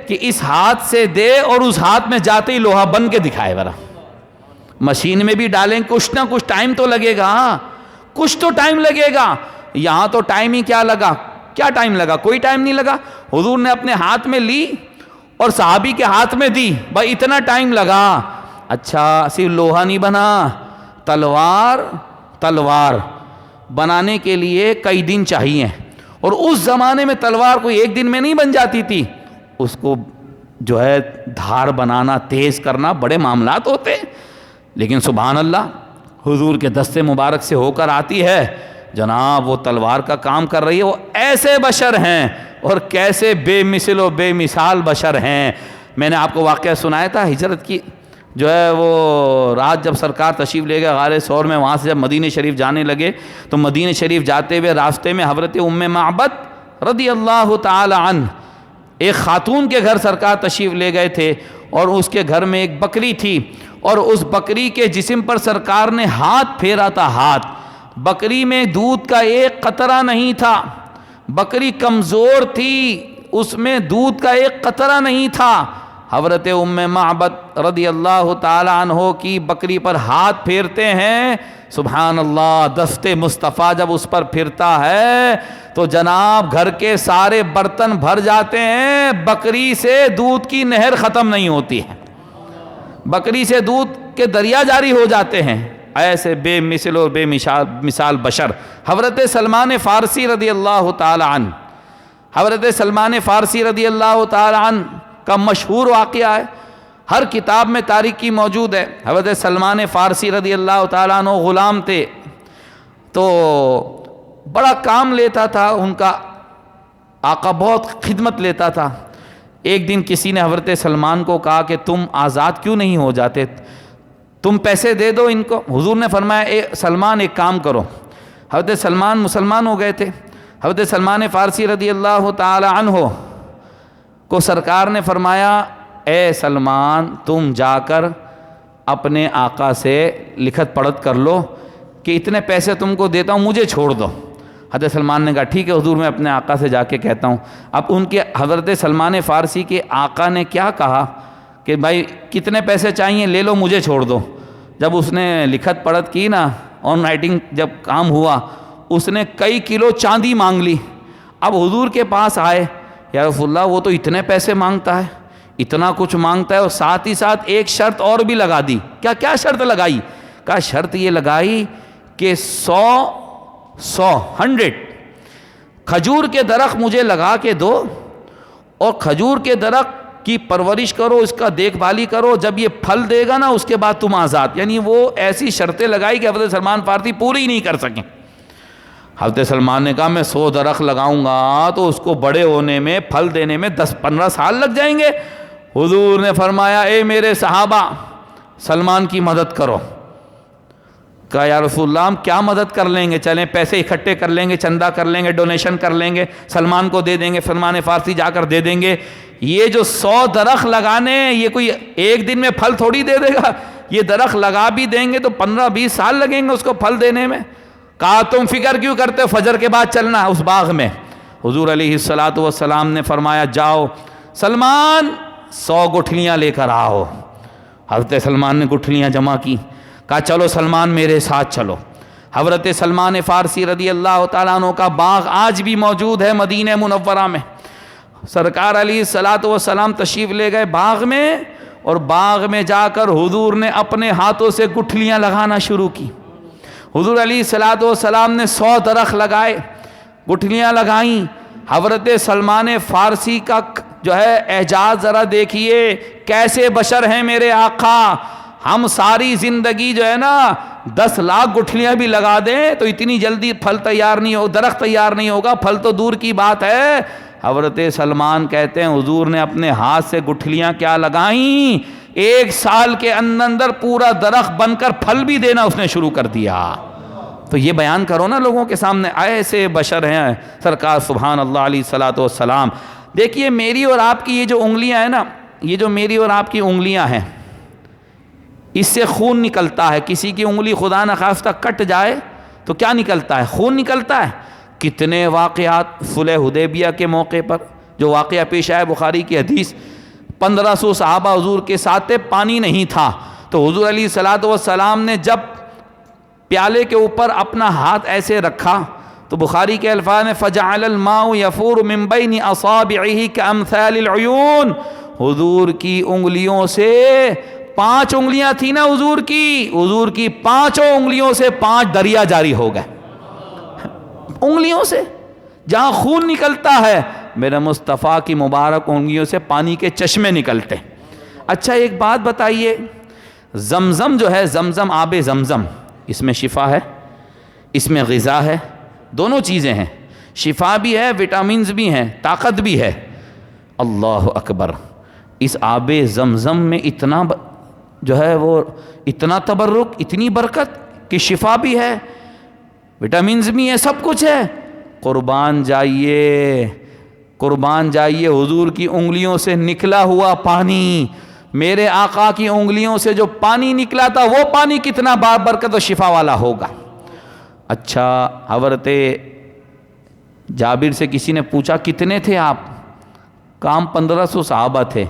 کہ اس ہاتھ سے دے اور اس ہاتھ میں جاتے ہی لوہا بن کے دکھائے. برا مشین میں بھی ڈالیں, کچھ نہ کچھ ٹائم تو لگے گا, کچھ تو ٹائم لگے گا. یہاں تو ٹائم ہی کیا لگا, کیا ٹائم لگا؟ کوئی ٹائم نہیں لگا. حضور نے اپنے ہاتھ میں لی اور صحابی کے ہاتھ میں دی, بھائی اتنا ٹائم لگا. اچھا صرف لوہا نہیں بنا, تلوار بنانے کے لیے کئی دن چاہیے, اور اس زمانے میں تلوار کوئی ایک دن میں نہیں بن جاتی تھی. اس کو جو ہے دھار بنانا, تیز کرنا بڑے معاملات ہوتے. لیکن سبحان اللہ, حضور کے دست مبارک سے ہو کر آتی ہے, جناب وہ تلوار کا کام کر رہی ہے. وہ ایسے بشر ہیں اور کیسے بے مثل و بے مثال بشر ہیں. میں نے آپ کو واقعہ سنایا تھا ہجرت کی, جو ہے وہ رات جب سرکار تشریف لے گئے غار ثور میں, وہاں سے جب مدینہ شریف جانے لگے تو مدینہ شریف جاتے ہوئے راستے میں حضرت ام معبد رضی اللہ تعالی عنہ ایک خاتون کے گھر سرکار تشریف لے گئے تھے, اور اس کے گھر میں ایک بکری تھی, اور اس بکری کے جسم پر سرکار نے ہاتھ پھیرا تھا. ہاتھ, بکری میں دودھ کا ایک قطرہ نہیں تھا, بکری کمزور تھی, اس میں دودھ کا ایک قطرہ نہیں تھا. حضرت ام معبد رضی اللہ تعالی عنہ کی بکری پر ہاتھ پھیرتے ہیں. سبحان اللہ, دست مصطفیٰ جب اس پر پھرتا ہے تو جناب گھر کے سارے برتن بھر جاتے ہیں. بکری سے دودھ کی نہر ختم نہیں ہوتی ہے, بکری سے دودھ کے دریا جاری ہو جاتے ہیں. ایسے بے مثل اور بے مثال بشر حضرت سلمان فارسی رضی اللہ تعالی عنہ, حضرت سلمان فارسی رضی اللہ تعالی عنہ کا مشہور واقعہ ہے, ہر کتاب میں تاریخ کی موجود ہے. حضرت سلمان فارسی رضی اللہ تعالیٰ عنہ غلام تھے, تو بڑا کام لیتا تھا, ان کا آقا بہت خدمت لیتا تھا. ایک دن کسی نے حضرت سلمان کو کہا کہ تم آزاد کیوں نہیں ہو جاتے, تم پیسے دے دو ان کو. حضور نے فرمایا اے سلمان ایک کام کرو. حضرت سلمان مسلمان ہو گئے تھے. حضرت سلمان فارسی رضی اللہ تعالی عنہ کو سرکار نے فرمایا اے سلمان تم جا کر اپنے آقا سے لکھت پڑھت کر لو کہ اتنے پیسے تم کو دیتا ہوں, مجھے چھوڑ دو. حضرت سلمان نے کہا ٹھیک ہے حضور, میں اپنے آقا سے جا کے کہتا ہوں. اب ان کے حضرت سلمان فارسی کے آقا نے کیا کہا کہ بھائی کتنے پیسے چاہیے لے لو, مجھے چھوڑ دو. جب اس نے لکھت پڑھت کی نا, آن رائٹنگ جب کام ہوا, اس نے کئی کلو چاندی مانگ لی. اب حضور کے پاس آئے, یا رسول اللہ وہ تو اتنے پیسے مانگتا ہے, اتنا کچھ مانگتا ہے, اور ساتھ ہی ساتھ ایک شرط اور بھی لگا دی. کیا شرط لگائی؟ کہا شرط یہ لگائی کہ 100 کھجور کے درخت مجھے لگا کے دو, اور کھجور کے درخت کی پرورش کرو, اس کا دیکھ بھالی کرو, جب یہ پھل دے گا نا اس کے بعد تم آزاد. یعنی وہ ایسی شرطیں لگائی کہ حضرت سلمان فارسی پوری ہی نہیں کر سکیں. حضرت سلمان نے کہا میں 100 درخت لگاؤں گا تو اس کو بڑے ہونے میں, پھل دینے میں 10-15 سال لگ جائیں گے. حضور نے فرمایا اے میرے صحابہ سلمان کی مدد کرو. کہا یا رسول اللہ ہم کیا مدد کر لیں گے, چلیں پیسے اکٹھے کر لیں گے, چندہ کر لیں گے, ڈونیشن کر لیں گے, سلمان کو دے دیں گے, سلمان فارسی جا کر دے دیں گے. یہ جو 100 درخت لگانے, یہ کوئی ایک دن میں پھل تھوڑی دے دے گا, یہ درخت لگا بھی دیں گے تو 15-20 سال لگیں گے اس کو پھل دینے میں. کہا تم فکر کیوں کرتے ہو, فجر کے بعد چلنا اس باغ میں. حضور علیہ الصلاۃ والسلام نے فرمایا جاؤ سلمان 100 گٹھلیاں لے کر آؤ۔ حضرت سلمان نے گٹھلیاں جمع کی، کہا چلو سلمان میرے ساتھ چلو۔ حضرت سلمان فارسی رضی اللہ تعالیٰ عنہ کا باغ آج بھی موجود ہے مدینہ منورہ میں۔ سرکار علیہ الصلاۃ والسلام تشریف لے گئے باغ میں، اور باغ میں جا کر حضور نے اپنے ہاتھوں سے گٹھلیاں لگانا شروع کی۔ حضور علیہ الصلاۃ والسلام نے 100 درخت لگائے، گٹھلیاں لگائیں۔ حضرت سلمان فارسی کا جو ہے اعجاز ذرا دیکھیے، کیسے بشر ہیں میرے آقا۔ ہم ساری زندگی جو ہے نا 10 لاکھ گٹھلیاں بھی لگا دیں تو اتنی جلدی پھل تیار نہیں ہو، درخت تیار نہیں ہوگا، پھل تو دور کی بات ہے۔ حضرت سلمان کہتے ہیں حضور نے اپنے ہاتھ سے گٹھلیاں کیا لگائیں، 1 سال کے اندر پورا درخت بن کر پھل بھی دینا اس نے شروع کر دیا۔ تو یہ بیان کرو نا لوگوں کے سامنے، ایسے بشر ہیں سرکار سبحان اللہ علیہ الصلاۃ والسلام۔ دیکھیے میری اور آپ کی یہ جو انگلیاں ہیں نا، یہ جو میری اور آپ کی انگلیاں ہیں، اس سے خون نکلتا ہے۔ کسی کی انگلی خدا نخواستہ کٹ جائے تو کیا نکلتا ہے؟ خون نکلتا ہے۔ کتنے واقعات صلح حدیبیہ کے موقع پر جو واقعہ پیش آئے، بخاری کی حدیث، 1500 صحابہ حضور کے ساتھ تھے، پانی نہیں تھا، تو حضور علیہ الصلاۃ والسلام نے جب پیالے کے اوپر اپنا ہاتھ ایسے رکھا تو بخاری کے الفاظ میں فجعل الماء يفور من بين اصابعه كامثال العيون، حضور کی انگلیوں سے 5 انگلیاں تھی نا حضور کی 5 انگلیوں سے 5 دریا جاری ہو گئے۔ انگلیوں سے جہاں خون نکلتا ہے میرے مصطفیٰ کی مبارک انگلیوں سے پانی کے چشمے نکلتے۔ اچھا ایک بات بتائیے، زمزم جو ہے، زمزم آب زمزم، اس میں شفا ہے، اس میں غذا ہے، دونوں چیزیں ہیں، شفا بھی ہے، وٹامنز بھی ہیں، طاقت بھی ہے۔ اللہ اکبر، اس آب زمزم میں اتنا جو ہے وہ اتنا تبرک، اتنی برکت کہ شفا بھی ہے، وٹامنز بھی ہیں، سب کچھ ہے۔ قربان جائیے حضور کی انگلیوں سے نکلا ہوا پانی، میرے آقا کی انگلیوں سے جو پانی نکلا تھا وہ پانی کتنا بابرکت و شفا والا ہوگا۔ اچھا حضرت جابر سے کسی نے پوچھا کتنے تھے آپ؟ کام 1500 صحابہ تھے،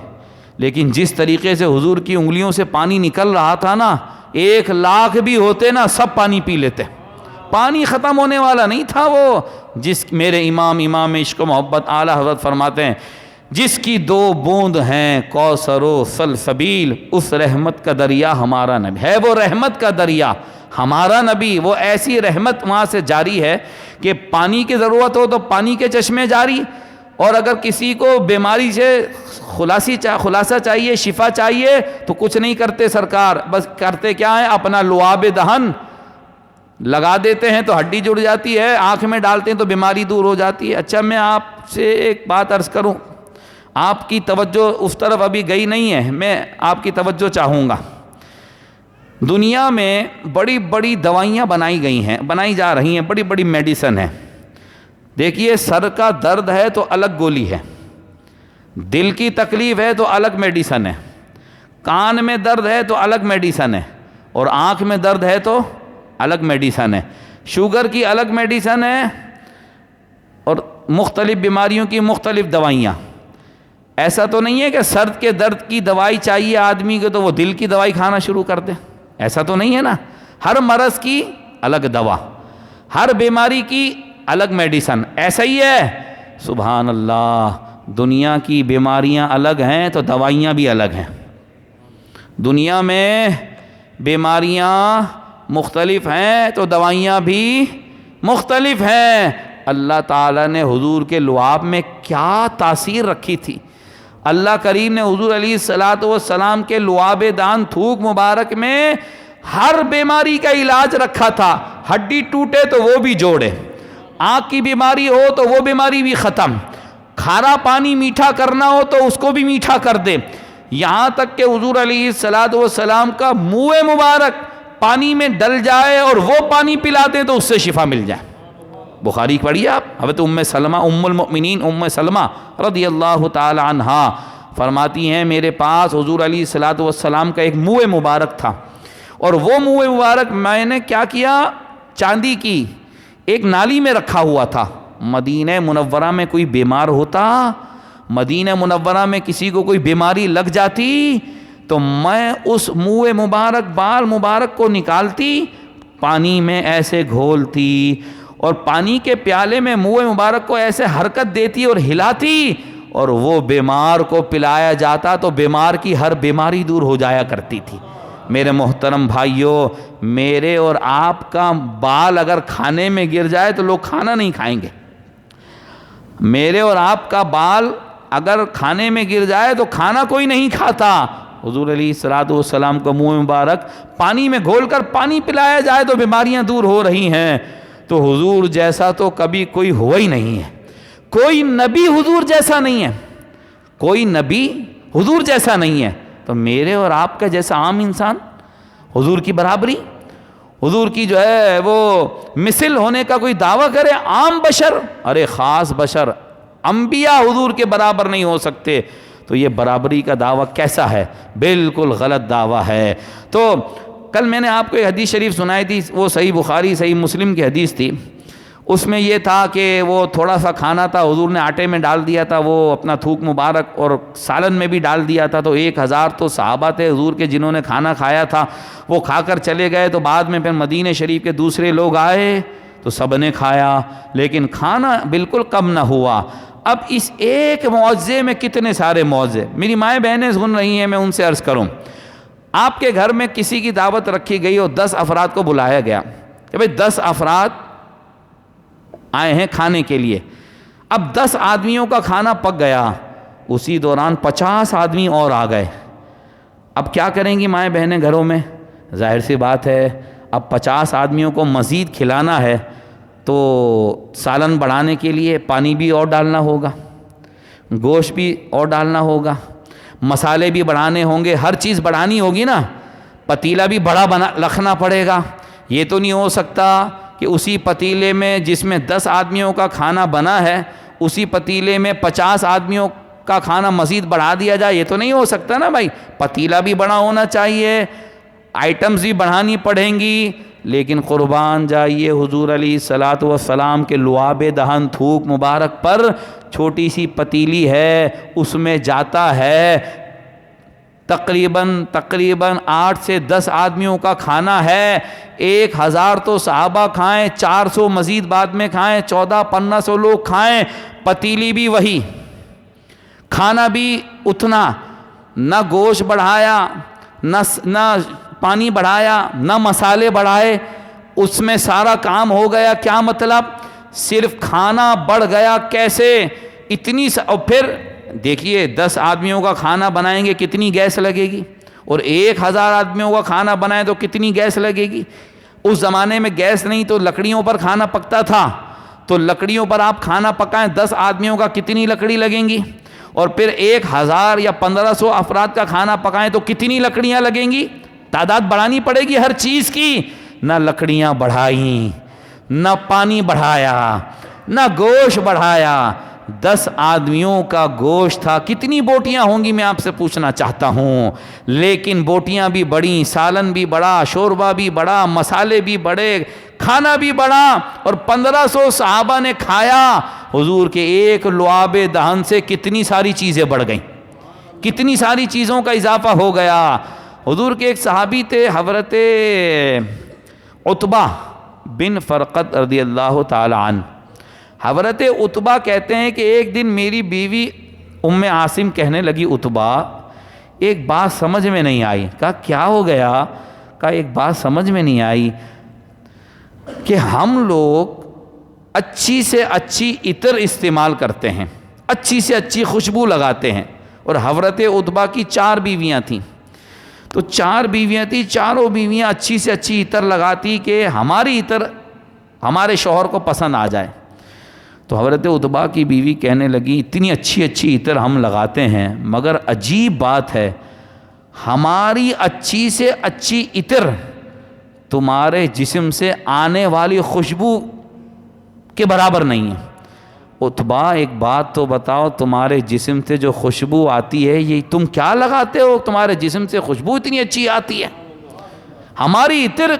لیکن جس طریقے سے حضور کی انگلیوں سے پانی نکل رہا تھا نا، 1 لاکھ بھی ہوتے نا سب پانی پی لیتے، پانی ختم ہونے والا نہیں تھا وہ۔ جس میرے امام عشق و محبت اعلیٰ حضرت فرماتے ہیں جس کی 2 بوند ہیں کوثر و سلسبیل، اس رحمت کا دریا ہمارا نبی ہے، وہ رحمت کا دریا ہمارا نبی، وہ ایسی رحمت وہاں سے جاری ہے کہ پانی کی ضرورت ہو تو پانی کے چشمے جاری، اور اگر کسی کو بیماری سے خلاصہ چاہیے، شفا چاہیے تو کچھ نہیں کرتے سرکار، بس کرتے کیا ہیں، اپنا لعاب دہن لگا دیتے ہیں تو ہڈی جڑ جاتی ہے، آنکھ میں ڈالتے ہیں تو بیماری دور ہو جاتی ہے۔ اچھا میں آپ سے ایک بات عرض کروں، آپ کی توجہ اس طرف ابھی گئی نہیں ہے، میں آپ کی توجہ چاہوں گا۔ دنیا میں بڑی بڑی دوائیاں بنائی جا رہی ہیں، بڑی بڑی میڈیسن ہیں۔ دیکھیے سر کا درد ہے تو الگ گولی ہے، دل کی تکلیف ہے تو الگ میڈیسن ہے، کان میں درد ہے تو الگ میڈیسن ہے، اور آنکھ میں درد ہے تو الگ میڈیسن ہے، شوگر کی الگ میڈیسن ہے، اور مختلف بیماریوں کی مختلف دوائیاں۔ ایسا تو نہیں ہے کہ سر کے درد کی دوائی چاہیے آدمی کو تو وہ دل کی دوائی کھانا شروع کر دے، ایسا تو نہیں ہے نا۔ ہر مرض کی الگ دوا، ہر بیماری کی الگ میڈیسن، ایسا ہی ہے۔ سبحان اللہ، دنیا کی بیماریاں الگ ہیں تو دوائیاں بھی الگ ہیں۔ دنیا میں بیماریاں مختلف ہیں تو دوائیاں بھی مختلف ہیں۔ اللہ تعالیٰ نے حضور کے لعاب میں کیا تاثیر رکھی تھی، اللہ کریم نے حضور علیہ الصلاۃ والسلام کے لعاب دان تھوک مبارک میں ہر بیماری کا علاج رکھا تھا، ہڈی ٹوٹے تو وہ بھی جوڑے، آنکھ کی بیماری ہو تو وہ بیماری بھی ختم، کھارا پانی میٹھا کرنا ہو تو اس کو بھی میٹھا کر دے، یہاں تک کہ حضور علیہ الصلاۃ والسلام کا منہ مبارک پانی میں ڈل جائے اور وہ پانی پلاتے تو اس سے شفا مل جائے۔ بخاری پڑھیے آپ، حضرت ام سلمہ ام المؤمنین ام سلمہ رضی اللہ تعالی عنہا فرماتی ہیں میرے پاس حضور علیہ الصلاۃ والسلام کا ایک منہ مبارک تھا، اور وہ منہ مبارک میں نے کیا کیا، چاندی کی ایک نالی میں رکھا ہوا تھا، مدینہ منورہ میں کوئی بیمار ہوتا، مدینہ منورہ میں کسی کو کوئی بیماری لگ جاتی تو میں اس منہ مبارک بال مبارک کو نکالتی، پانی میں ایسے گھولتی اور پانی کے پیالے میں منہ مبارک کو ایسے حرکت دیتی اور ہلاتی اور وہ بیمار کو پلایا جاتا تو بیمار کی ہر بیماری دور ہو جایا کرتی تھی۔ میرے محترم بھائیوں، میرے اور آپ کا بال اگر کھانے میں گر جائے تو لوگ کھانا نہیں کھائیں گے۔ میرے اور آپ کا بال اگر کھانے میں گر جائے تو کھانا کوئی نہیں کھاتا۔ حضور علیہ الصلوۃ والسلام کو منہ مبارک پانی میں گھول کر پانی پلایا جائے تو بیماریاں دور ہو رہی ہیں۔ تو حضور جیسا تو کبھی کوئی ہوا ہی نہیں ہے، کوئی نبی حضور جیسا نہیں ہے، کوئی نبی حضور جیسا نہیں ہے۔ تو میرے اور آپ کا جیسا عام انسان حضور کی برابری، حضور کی جو ہے وہ مثل ہونے کا کوئی دعویٰ کرے، عام بشر، ارے خاص بشر، انبیاء حضور کے برابر نہیں ہو سکتے، تو یہ برابری کا دعویٰ کیسا ہے؟ بالکل غلط دعویٰ ہے۔ تو کل میں نے آپ کو ایک حدیث شریف سنائی تھی، وہ صحیح بخاری صحیح مسلم کی حدیث تھی۔ اس میں یہ تھا کہ وہ تھوڑا سا کھانا تھا، حضور نے آٹے میں ڈال دیا تھا، وہ اپنا تھوک مبارک اور سالن میں بھی ڈال دیا تھا، تو 1000 تو صحابہ تھے حضور کے جنہوں نے کھانا کھایا تھا، وہ کھا کر چلے گئے۔ تو بعد میں پھر مدینہ شریف کے دوسرے لوگ آئے تو سب نے کھایا، لیکن کھانا بالکل کم نہ ہوا۔ اب اس ایک معجزے میں کتنے سارے معجزے، میری مائیں بہنیں سن رہی ہیں، میں ان سے عرض کروں، آپ کے گھر میں کسی کی دعوت رکھی گئی اور 10 افراد کو بلایا گیا کہ بھئی 10 افراد آئے ہیں کھانے کے لیے۔ اب 10 آدمیوں کا کھانا پک گیا، اسی دوران 50 آدمی اور آ گئے۔ اب کیا کریں گی مائیں بہنیں گھروں میں؟ ظاہر سی بات ہے، اب 50 آدمیوں کو مزید کھلانا ہے تو سالن بڑھانے کے لیے پانی بھی اور ڈالنا ہوگا، گوشت بھی اور ڈالنا ہوگا، مسالے بھی بڑھانے ہوں گے، ہر چیز بڑھانی ہوگی نا، پتیلا بھی بڑا رکھنا پڑے گا۔ یہ تو نہیں ہو سکتا کہ اسی پتیلے میں جس میں 10 آدمیوں کا کھانا بنا ہے اسی پتیلے میں 50 آدمیوں کا کھانا مزید بڑھا دیا جائے، یہ تو نہیں ہو سکتا نا بھائی، پتیلا بھی بڑا ہونا چاہیے، آئٹمز بھی بڑھانی پڑیں گی۔ لیکن قربان جائیے حضور علیہ الصلوۃ والسلام کے لعاب دہن تھوک مبارک پر چھوٹی سی پتیلی ہے، اس میں جاتا ہے تقریباً 8 سے 10 آدمیوں کا کھانا ہے۔ 1000 تو صحابہ کھائیں، 400 مزید بعد میں کھائیں، 1400-1500 لوگ کھائیں، پتیلی بھی وہی، کھانا بھی اتنا، نہ گوشت بڑھایا، نہ پانی بڑھایا، نہ مسالے بڑھائے، اس میں سارا کام ہو گیا۔ کیا مطلب؟ صرف کھانا بڑھ گیا۔ کیسے؟ اور پھر دیکھیے 10 آدمیوں کا کھانا بنائیں گے کتنی گیس لگے گی، اور 1000 آدمیوں کا کھانا بنائیں تو کتنی گیس لگے گی۔ اس زمانے میں گیس نہیں تو لکڑیوں پر کھانا پکتا تھا، تو لکڑیوں پر آپ کھانا پکائیں، 10 آدمیوں کا کتنی لکڑی لگیں گی، اور پھر 1000 یا 1500 افراد کا کھانا پکائیں تو کتنی لکڑیاں لگیں گی۔ تعداد بڑھانی پڑے گی ہر چیز کی، نہ لکڑیاں بڑھائیں، نہ پانی بڑھایا، نہ گوشت بڑھایا۔ 10 آدمیوں کا گوشت تھا، کتنی بوٹیاں ہوں گی میں آپ سے پوچھنا چاہتا ہوں، لیکن بوٹیاں بھی بڑی، سالن بھی بڑا، شوربہ بھی بڑا، مسالے بھی بڑے، کھانا بھی بڑا، اور 1500 صحابہ نے کھایا۔ حضور کے ایک لعاب دہن سے کتنی ساری چیزیں بڑھ گئیں، کتنی ساری چیزوں کا اضافہ ہو گیا۔ حضور کے ایک صحابی تھے حضرت عتبہ بن فرقد رضی اللہ تعالی عنہ۔ حضرت عتبہ کہتے ہیں کہ ایک دن میری بیوی ام عاصم کہنے لگی، عتبہ ایک بات سمجھ میں نہیں آئی۔ کہا کیا ہو گیا؟ کہا ایک بات سمجھ میں نہیں آئی کہ ہم لوگ اچھی سے اچھی عطر استعمال کرتے ہیں، اچھی سے اچھی خوشبو لگاتے ہیں، اور حضرت عتبہ کی 4 بیویاں تھیں، تو 4 بیویاں تھیں، چاروں بیویاں اچھی سے اچھی عطر لگاتی کہ ہماری عطر ہمارے شوہر کو پسند آ جائے۔ تو حضرت عتبہ کی بیوی کہنے لگی اتنی اچھی اچھی عطر ہم لگاتے ہیں، مگر عجیب بات ہے ہماری اچھی سے اچھی عطر تمہارے جسم سے آنے والی خوشبو کے برابر نہیں ہے۔ عتبہ ایک بات تو بتاؤ، تمہارے جسم سے جو خوشبو آتی ہے یہ تم کیا لگاتے ہو؟ تمہارے جسم سے خوشبو اتنی اچھی آتی ہے، ہماری عطر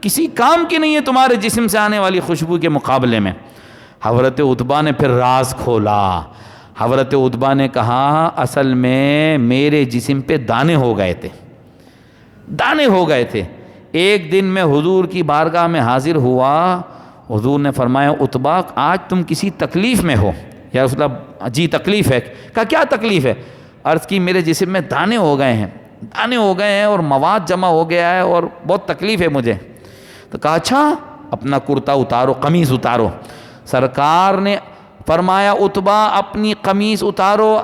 کسی کام کی نہیں ہے تمہارے جسم سے آنے والی خوشبو کے مقابلے میں۔ حضرت عتبہ نے پھر راز کھولا. حضرت عتبہ نے کہا اصل میں میرے جسم پہ دانے ہو گئے تھے، دانے ہو گئے تھے. ایک دن میں حضور کی بارگاہ میں حاضر ہوا. حضور نے فرمایا عتبہ آج تم کسی تکلیف میں ہو؟ یا رسول اللہ جی تکلیف ہے. کہا کیا تکلیف ہے؟ عرض کی میرے جسم میں دانے ہو گئے ہیں، دانے ہو گئے ہیں اور مواد جمع ہو گیا ہے اور بہت تکلیف ہے مجھے. تو کہا اچھا اپنا کرتا اتارو، قمیص اتارو. سرکار نے فرمایا عتبہ اپنی قمیص اتارو.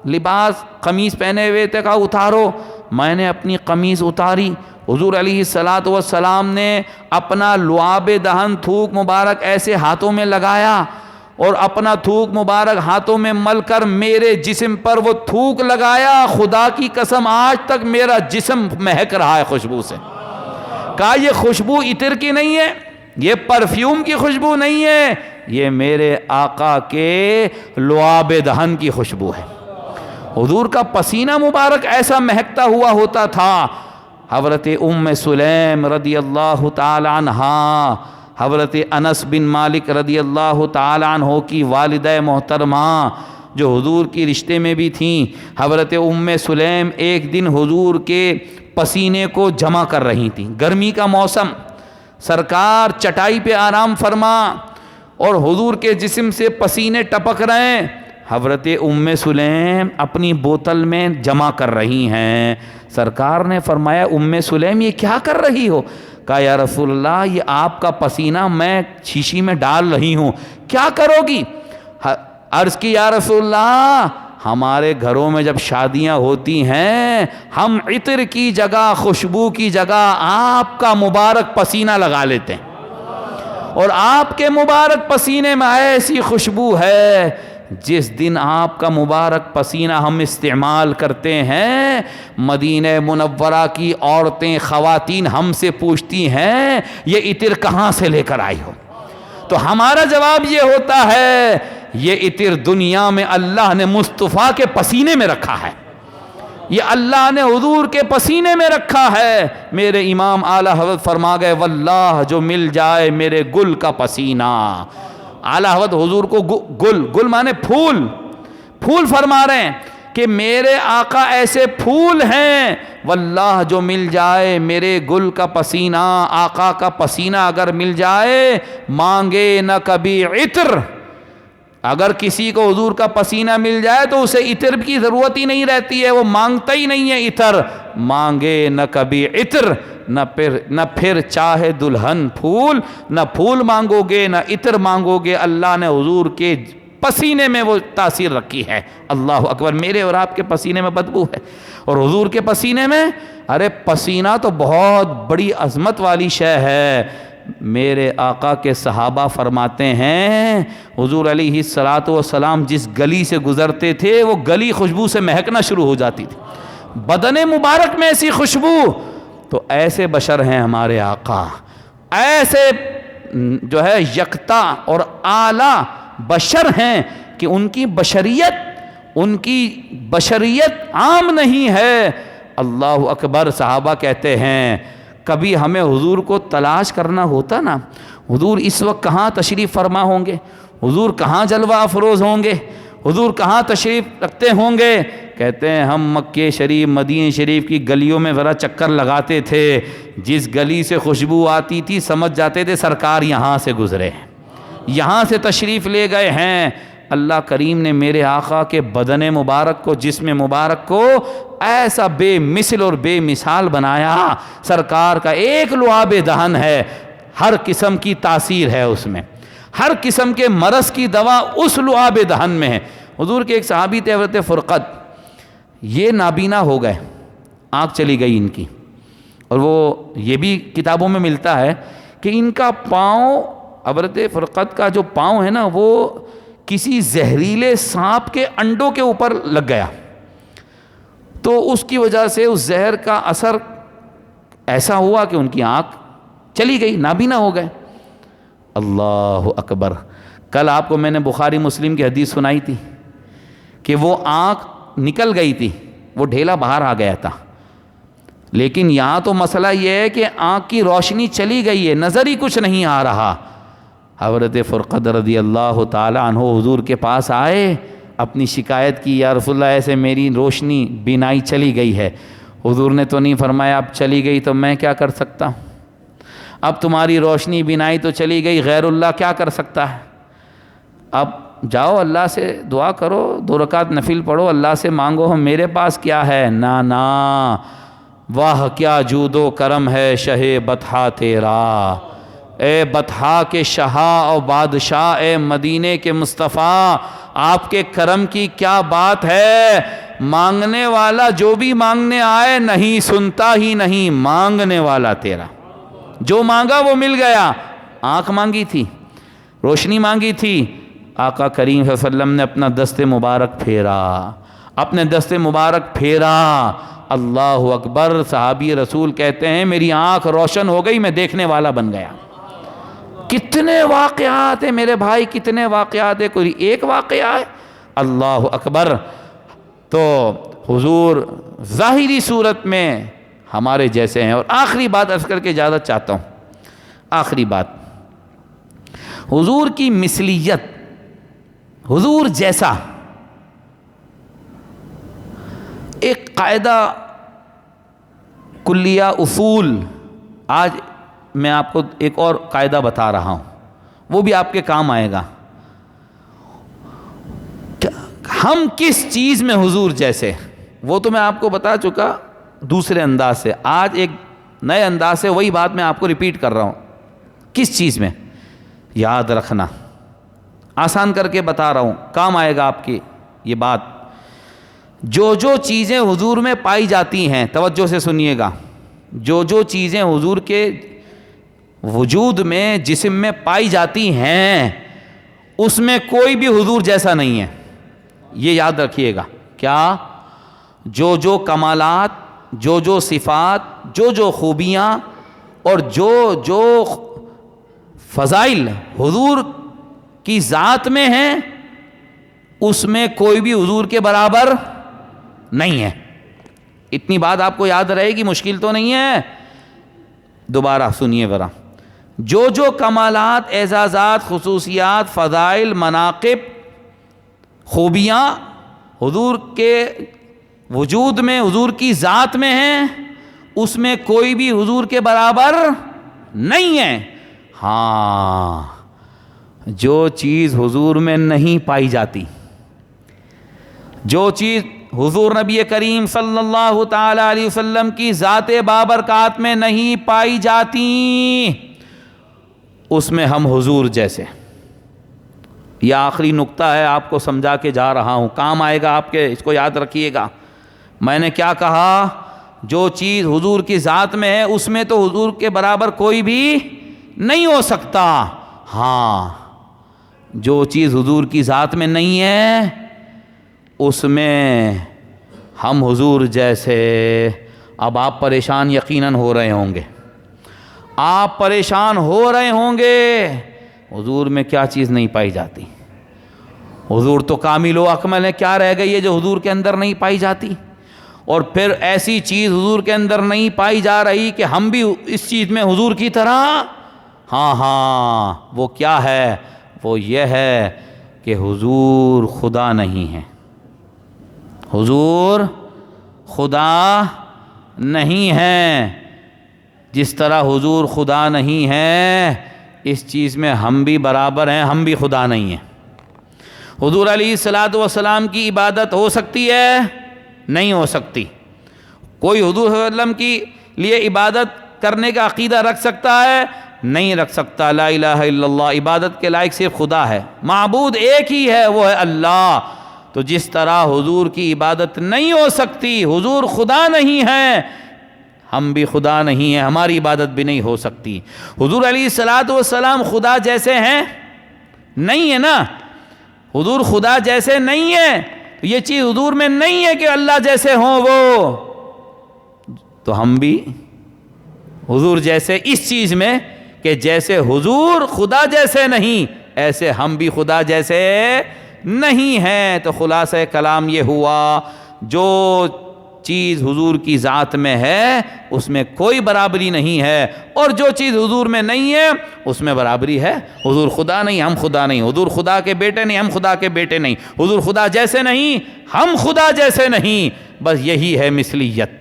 لباس قمیص پہنے ہوئے تھے، کہا اتارو. میں نے اپنی قمیص اتاری. حضور علیہ الصلاۃ والسلام نے اپنا لعاب دہن تھوک مبارک ایسے ہاتھوں میں لگایا اور اپنا تھوک مبارک ہاتھوں میں مل کر میرے جسم پر وہ تھوک لگایا. خدا کی قسم آج تک میرا جسم مہک رہا ہے خوشبو سے. کہا یہ خوشبو عطر کی نہیں ہے، یہ پرفیوم کی خوشبو نہیں ہے، یہ میرے آقا کے لعاب دہن کی خوشبو ہے. حضور کا پسینہ مبارک ایسا مہکتا ہوا ہوتا تھا. حضرت ام سلیم رضی اللہ تعالی عنہا، حضرت انس بن مالک رضی اللہ تعالی عنہ کی والدہ محترمہ جو حضور کی رشتے میں بھی تھیں، حضرت ام سلیم ایک دن حضور کے پسینے کو جمع کر رہی تھیں. گرمی کا موسم، سرکار چٹائی پہ آرام فرما اور حضور کے جسم سے پسینے ٹپک رہے ہیں. حضرت ام سلیم اپنی بوتل میں جمع کر رہی ہیں. سرکار نے فرمایا ام سلیم یہ کیا کر رہی ہو؟ کہا یا رسول اللہ یہ آپ کا پسینہ میں شیشی میں ڈال رہی ہوں. کیا کرو گی؟ عرض کی یا رسول اللہ ہمارے گھروں میں جب شادیاں ہوتی ہیں ہم عطر کی جگہ، خوشبو کی جگہ آپ کا مبارک پسینہ لگا لیتے ہیں، اور آپ کے مبارک پسینے میں ایسی خوشبو ہے جس دن آپ کا مبارک پسینہ ہم استعمال کرتے ہیں مدینہ منورہ کی عورتیں، خواتین ہم سے پوچھتی ہیں یہ عطر کہاں سے لے کر آئی ہو؟ تو ہمارا جواب یہ ہوتا ہے یہ عطر دنیا میں اللہ نے مصطفیٰ کے پسینے میں رکھا ہے، یہ اللہ نے حضور کے پسینے میں رکھا ہے. میرے امام اعلیٰ حضرت فرما گئے واللہ جو مل جائے میرے گل کا پسینہ. اعلیٰ حضرت حضور کو گل مانے پھول فرما رہے ہیں کہ میرے آقا ایسے پھول ہیں، واللہ جو مل جائے میرے گل کا پسینہ، آقا کا پسینہ اگر مل جائے مانگے نہ کبھی عطر. اگر کسی کو حضور کا پسینہ مل جائے تو اسے عطر کی ضرورت ہی نہیں رہتی ہے، وہ مانگتا ہی نہیں ہے عطر. مانگے نہ کبھی عطر، نہ پھر چاہے دلہن پھول، نہ پھول مانگو گے نہ عطر مانگو گے. اللہ نے حضور کے پسینے میں وہ تاثیر رکھی ہے. اللہ اکبر. میرے اور آپ کے پسینے میں بدبو ہے اور حضور کے پسینے میں، ارے پسینہ تو بہت بڑی عظمت والی شے ہے. میرے آقا کے صحابہ فرماتے ہیں حضور علیہ الصلاۃ والسلام جس گلی سے گزرتے تھے وہ گلی خوشبو سے مہکنا شروع ہو جاتی تھی، بدن مبارک میں ایسی خوشبو. تو ایسے بشر ہیں ہمارے آقا، ایسے جو ہے یکتا اور اعلیٰ بشر ہیں کہ ان کی بشریت عام نہیں ہے. اللہ اکبر. صحابہ کہتے ہیں کبھی ہمیں حضور کو تلاش کرنا ہوتا نا، حضور اس وقت کہاں تشریف فرما ہوں گے، حضور کہاں جلوہ افروز ہوں گے، حضور کہاں تشریف رکھتے ہوں گے. کہتے ہیں ہم مکہ شریف، مدینہ شریف کی گلیوں میں ذرا چکر لگاتے تھے، جس گلی سے خوشبو آتی تھی سمجھ جاتے تھے سرکار یہاں سے گزرے ہیں، یہاں سے تشریف لے گئے ہیں. اللہ کریم نے میرے آقا کے بدن مبارک کو، جسم مبارک کو ایسا بے مثل اور بے مثال بنایا. سرکار کا ایک لعاب دہن ہے، ہر قسم کی تاثیر ہے اس میں، ہر قسم کے مرض کی دوا اس لعاب دہن میں ہے. حضور کے ایک صحابی تھے حضرت فرقد، یہ نابینا ہو گئے، آنکھ چلی گئی ان کی، اور وہ یہ بھی کتابوں میں ملتا ہے کہ ان کا پاؤں، حضرت فرقد کا جو پاؤں ہے نا وہ کسی زہریلے سانپ کے انڈوں کے اوپر لگ گیا، تو اس کی وجہ سے اس زہر کا اثر ایسا ہوا کہ ان کی آنکھ چلی گئی، نابینا ہو گئے. اللہ اکبر. کل آپ کو میں نے بخاری مسلم کی حدیث سنائی تھی کہ وہ آنکھ نکل گئی تھی، وہ ڈھیلا باہر آ گیا تھا، لیکن یہاں تو مسئلہ یہ ہے کہ آنکھ کی روشنی چلی گئی ہے، نظر ہی کچھ نہیں آ رہا. حضرت فرقد رضی اللہ تعالی عنہ حضور کے پاس آئے، اپنی شکایت کی، یا رسول اللہ ایسے میری روشنی بینائی چلی گئی ہے۔ حضور نے تو نہیں فرمایا اب چلی گئی تو میں کیا کر سکتا ہوں، اب تمہاری روشنی بینائی تو چلی گئی، غیر اللہ کیا کر سکتا ہے، اب جاؤ اللہ سے دعا کرو، 2 رکعت نفل پڑھو، اللہ سے مانگو، میرے پاس کیا ہے، نا واہ کیا جود و کرم ہے شہ بطحا تیرا، اے بطحا کے شاہ اور بادشاہ، اے مدینے کے مصطفیٰ، آپ کے کرم کی کیا بات ہے، مانگنے والا جو بھی مانگنے آئے نہیں سنتا ہی نہیں، مانگنے والا تیرا، جو مانگا وہ مل گیا۔ آنکھ مانگی تھی، روشنی مانگی تھی، آقا کریم صلی اللہ علیہ وسلم نے اپنا دست مبارک پھیرا، اپنے دست مبارک پھیرا، اللہ اکبر، صحابی رسول کہتے ہیں میری آنکھ روشن ہو گئی، میں دیکھنے والا بن گیا۔ کتنے واقعات ہیں میرے بھائی، کتنے واقعات ہیں، کوئی ایک واقعہ ہے، اللہ اکبر۔ تو حضور ظاہری صورت میں ہمارے جیسے ہیں۔ اور آخری بات عرض کر کے اجازت چاہتا ہوں، آخری بات، حضور کی مثلیت، حضور جیسا ایک قاعدہ کلیہ اصول، آج میں آپ کو ایک اور قاعدہ بتا رہا ہوں، وہ بھی آپ کے کام آئے گا۔ ہم کس چیز میں حضور جیسے، وہ تو میں آپ کو بتا چکا دوسرے انداز سے، آج ایک نئے انداز سے وہی بات میں آپ کو ریپیٹ کر رہا ہوں۔ کس چیز میں؟ یاد رکھنا، آسان کر کے بتا رہا ہوں، کام آئے گا آپ کی یہ بات۔ جو چیزیں حضور میں پائی جاتی ہیں، توجہ سے سنیے گا، جو چیزیں حضور کے وجود میں، جسم میں پائی جاتی ہیں، اس میں کوئی بھی حضور جیسا نہیں ہے، یہ یاد رکھیے گا۔ کیا؟ جو کمالات، جو صفات، جو خوبیاں اور جو فضائل حضور کی ذات میں ہیں، اس میں کوئی بھی حضور کے برابر نہیں ہے۔ اتنی بات آپ کو یاد رہے گی، مشکل تو نہیں ہے۔ دوبارہ سنیے ذرا، جو کمالات، اعزازات، خصوصیات، فضائل، مناقب، خوبیاں حضور کے وجود میں، حضور کی ذات میں ہیں، اس میں کوئی بھی حضور کے برابر نہیں ہے۔ ہاں، جو چیز حضور میں نہیں پائی جاتی، جو چیز حضور نبی کریم صلی اللہ تعالی علیہ وسلم کی ذات بابرکات میں نہیں پائی جاتی، اس میں ہم حضور جیسے۔ یہ آخری نقطہ ہے، آپ کو سمجھا کے جا رہا ہوں، کام آئے گا آپ کے، اس کو یاد رکھیے گا۔ میں نے کیا کہا؟ جو چیز حضور کی ذات میں ہے، اس میں تو حضور کے برابر کوئی بھی نہیں ہو سکتا۔ ہاں، جو چیز حضور کی ذات میں نہیں ہے، اس میں ہم حضور جیسے۔ اب آپ پریشان یقیناً ہو رہے ہوں گے، آپ پریشان ہو رہے ہوں گے، حضور میں کیا چیز نہیں پائی جاتی؟ حضور تو کامل و اکمل ہے، کیا رہ گئی ہے جو حضور کے اندر نہیں پائی جاتی؟ اور پھر ایسی چیز حضور کے اندر نہیں پائی جا رہی کہ ہم بھی اس چیز میں حضور کی طرح۔ ہاں، وہ کیا ہے؟ وہ یہ ہے کہ حضور خدا نہیں ہے، حضور خدا نہیں ہے۔ جس طرح حضور خدا نہیں ہے، اس چیز میں ہم بھی برابر ہیں، ہم بھی خدا نہیں ہیں۔ حضور علیہ الصلوۃ والسلام کی عبادت ہو سکتی ہے؟ نہیں ہو سکتی۔ کوئی حضور صلی اللہ علیہ وسلم کی لیے عبادت کرنے کا عقیدہ رکھ سکتا ہے؟ نہیں رکھ سکتا۔ لا الہ الا اللہ، عبادت کے لائق صرف خدا ہے، معبود ایک ہی ہے، وہ ہے اللہ۔ تو جس طرح حضور کی عبادت نہیں ہو سکتی، حضور خدا نہیں ہے، ہم بھی خدا نہیں ہیں، ہماری عبادت بھی نہیں ہو سکتی۔ حضور علیہ الصلوۃ والسلام خدا جیسے ہیں؟ نہیں ہے نا، حضور خدا جیسے نہیں ہے، یہ چیز حضور میں نہیں ہے کہ اللہ جیسے ہوں وہ، تو ہم بھی حضور جیسے اس چیز میں کہ جیسے حضور خدا جیسے نہیں، ایسے ہم بھی خدا جیسے نہیں ہیں۔ تو خلاصہ کلام یہ ہوا، جو چیز حضور کی ذات میں ہے اس میں کوئی برابری نہیں ہے، اور جو چیز حضور میں نہیں ہے اس میں برابری ہے۔ حضور خدا نہیں، ہم خدا نہیں، حضور خدا کے بیٹے نہیں، ہم خدا کے بیٹے نہیں، حضور خدا جیسے نہیں، ہم خدا جیسے نہیں، بس یہی ہے مثلیت،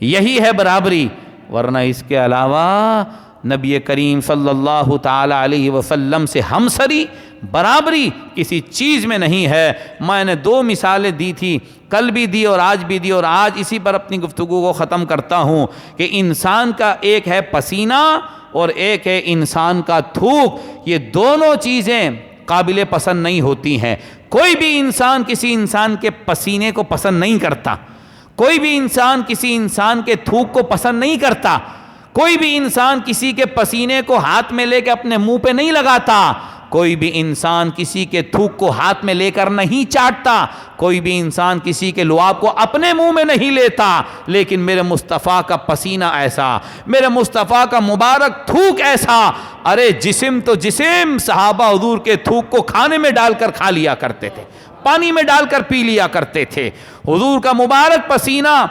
یہی ہے برابری۔ ورنہ اس کے علاوہ نبی کریم صلی اللہ تعالی علیہ وسلم سے ہمسری، برابری کسی چیز میں نہیں ہے۔ میں نے 2 مثالیں دی تھی، کل بھی دی اور آج بھی دی، اور آج اسی پر اپنی گفتگو کو ختم کرتا ہوں کہ انسان کا ایک ہے پسینہ اور ایک ہے انسان کا تھوک، یہ دونوں چیزیں قابل پسند نہیں ہوتی ہیں۔ کوئی بھی انسان کسی انسان کے پسینے کو پسند نہیں کرتا، کوئی بھی انسان کسی انسان کے تھوک کو پسند نہیں کرتا، کوئی بھی انسان کسی کے پسینے کو ہاتھ میں لے کے اپنے منہ پہ نہیں لگاتا، کوئی بھی انسان کسی کے تھوک کو ہاتھ میں لے کر نہیں چاٹتا، کوئی بھی انسان کسی کے لعاب کو اپنے منہ میں نہیں لیتا، لیکن میرے مصطفیٰ کا پسینہ ایسا، میرے مصطفیٰ کا مبارک تھوک ایسا، ارے جسم تو جسم، صحابہ حضور کے تھوک کو کھانے میں ڈال کر کھا لیا کرتے تھے، پانی میں ڈال کر پی لیا کرتے تھے، حضور کا مبارک پسینہ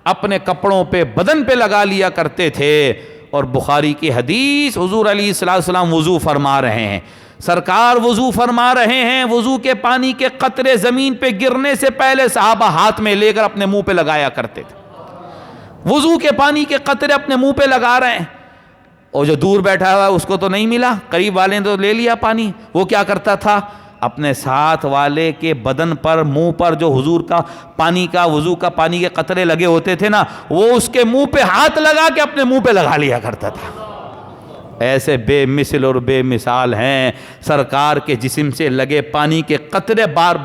اپنے کپڑوں پہ بدن پہ لگا لیا کرتے تھے۔ اور بخاری کی حدیث، حضور علیہ السلام وضو فرما رہے ہیں، سرکار وضو فرما رہے ہیں، وضو کے پانی کے قطرے زمین پہ گرنے سے پہلے صحابہ ہاتھ میں لے کر اپنے منہ پہ لگایا کرتے تھے، وضو کے پانی کے قطرے اپنے منہ پہ لگا رہے ہیں، اور جو دور بیٹھا ہوا اس کو تو نہیں ملا، قریب والے نے تو لے لیا پانی، وہ کیا کرتا تھا، اپنے ساتھ والے کے بدن پر، منہ پر جو حضور کا پانی کا، وضو کا پانی کے قطرے لگے ہوتے تھے نا، وہ اس کے منہ پہ ہاتھ لگا کے اپنے منہ پہ لگا لیا کرتا تھا۔ ایسے بے مثل اور بے مثال ہیں سرکار کے جسم سے لگے پانی کے قطرے، بار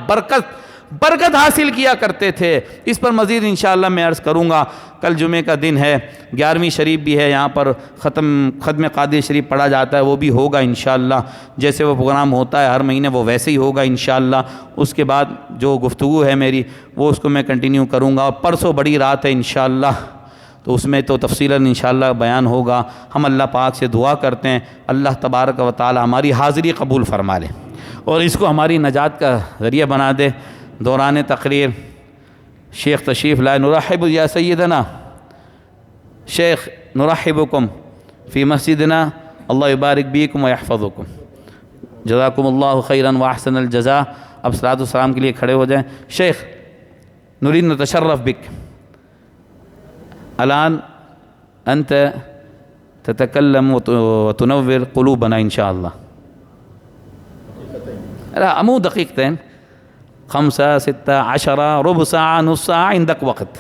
برکت حاصل کیا کرتے تھے۔ اس پر مزید انشاءاللہ میں عرض کروں گا، کل جمعہ کا دن ہے، 11ویں شریف بھی ہے، یہاں پر ختم قادر شریف پڑھا جاتا ہے، وہ بھی ہوگا انشاءاللہ، جیسے وہ پروگرام ہوتا ہے ہر مہینے وہ ویسے ہی ہوگا انشاءاللہ۔ اس کے بعد جو گفتگو ہے میری وہ اس کو میں کنٹینیو کروں گا، اور پرسوں بڑی رات ہے انشاءاللہ، تو اس میں تو تفصیلاً انشاءاللہ بیان ہوگا۔ ہم اللہ پاک سے دعا کرتے ہیں اللہ تبارک و تعالی ہماری حاضری قبول فرما لے اور اس کو ہماری نجات کا ذریعہ بنا دے۔ دوران تقریر شیخ تشریف لائے، نرحب یا سیدنا شیخ، نرحبکم فی مسجدنا، اللہ یبارک بیکم و یحفظکم، جزاکم اللہ خیراً و احسن الجزاء۔ اب صلاۃ والسلام کے لیے کھڑے ہو جائیں۔ شیخ نريد نتشرف بك الآن، أنت تتكلم وتنور قلوبنا إن شاء الله. لا مو دقيقتين، 5 6 10 ربع ساعة نص ساعة، عندك وقت.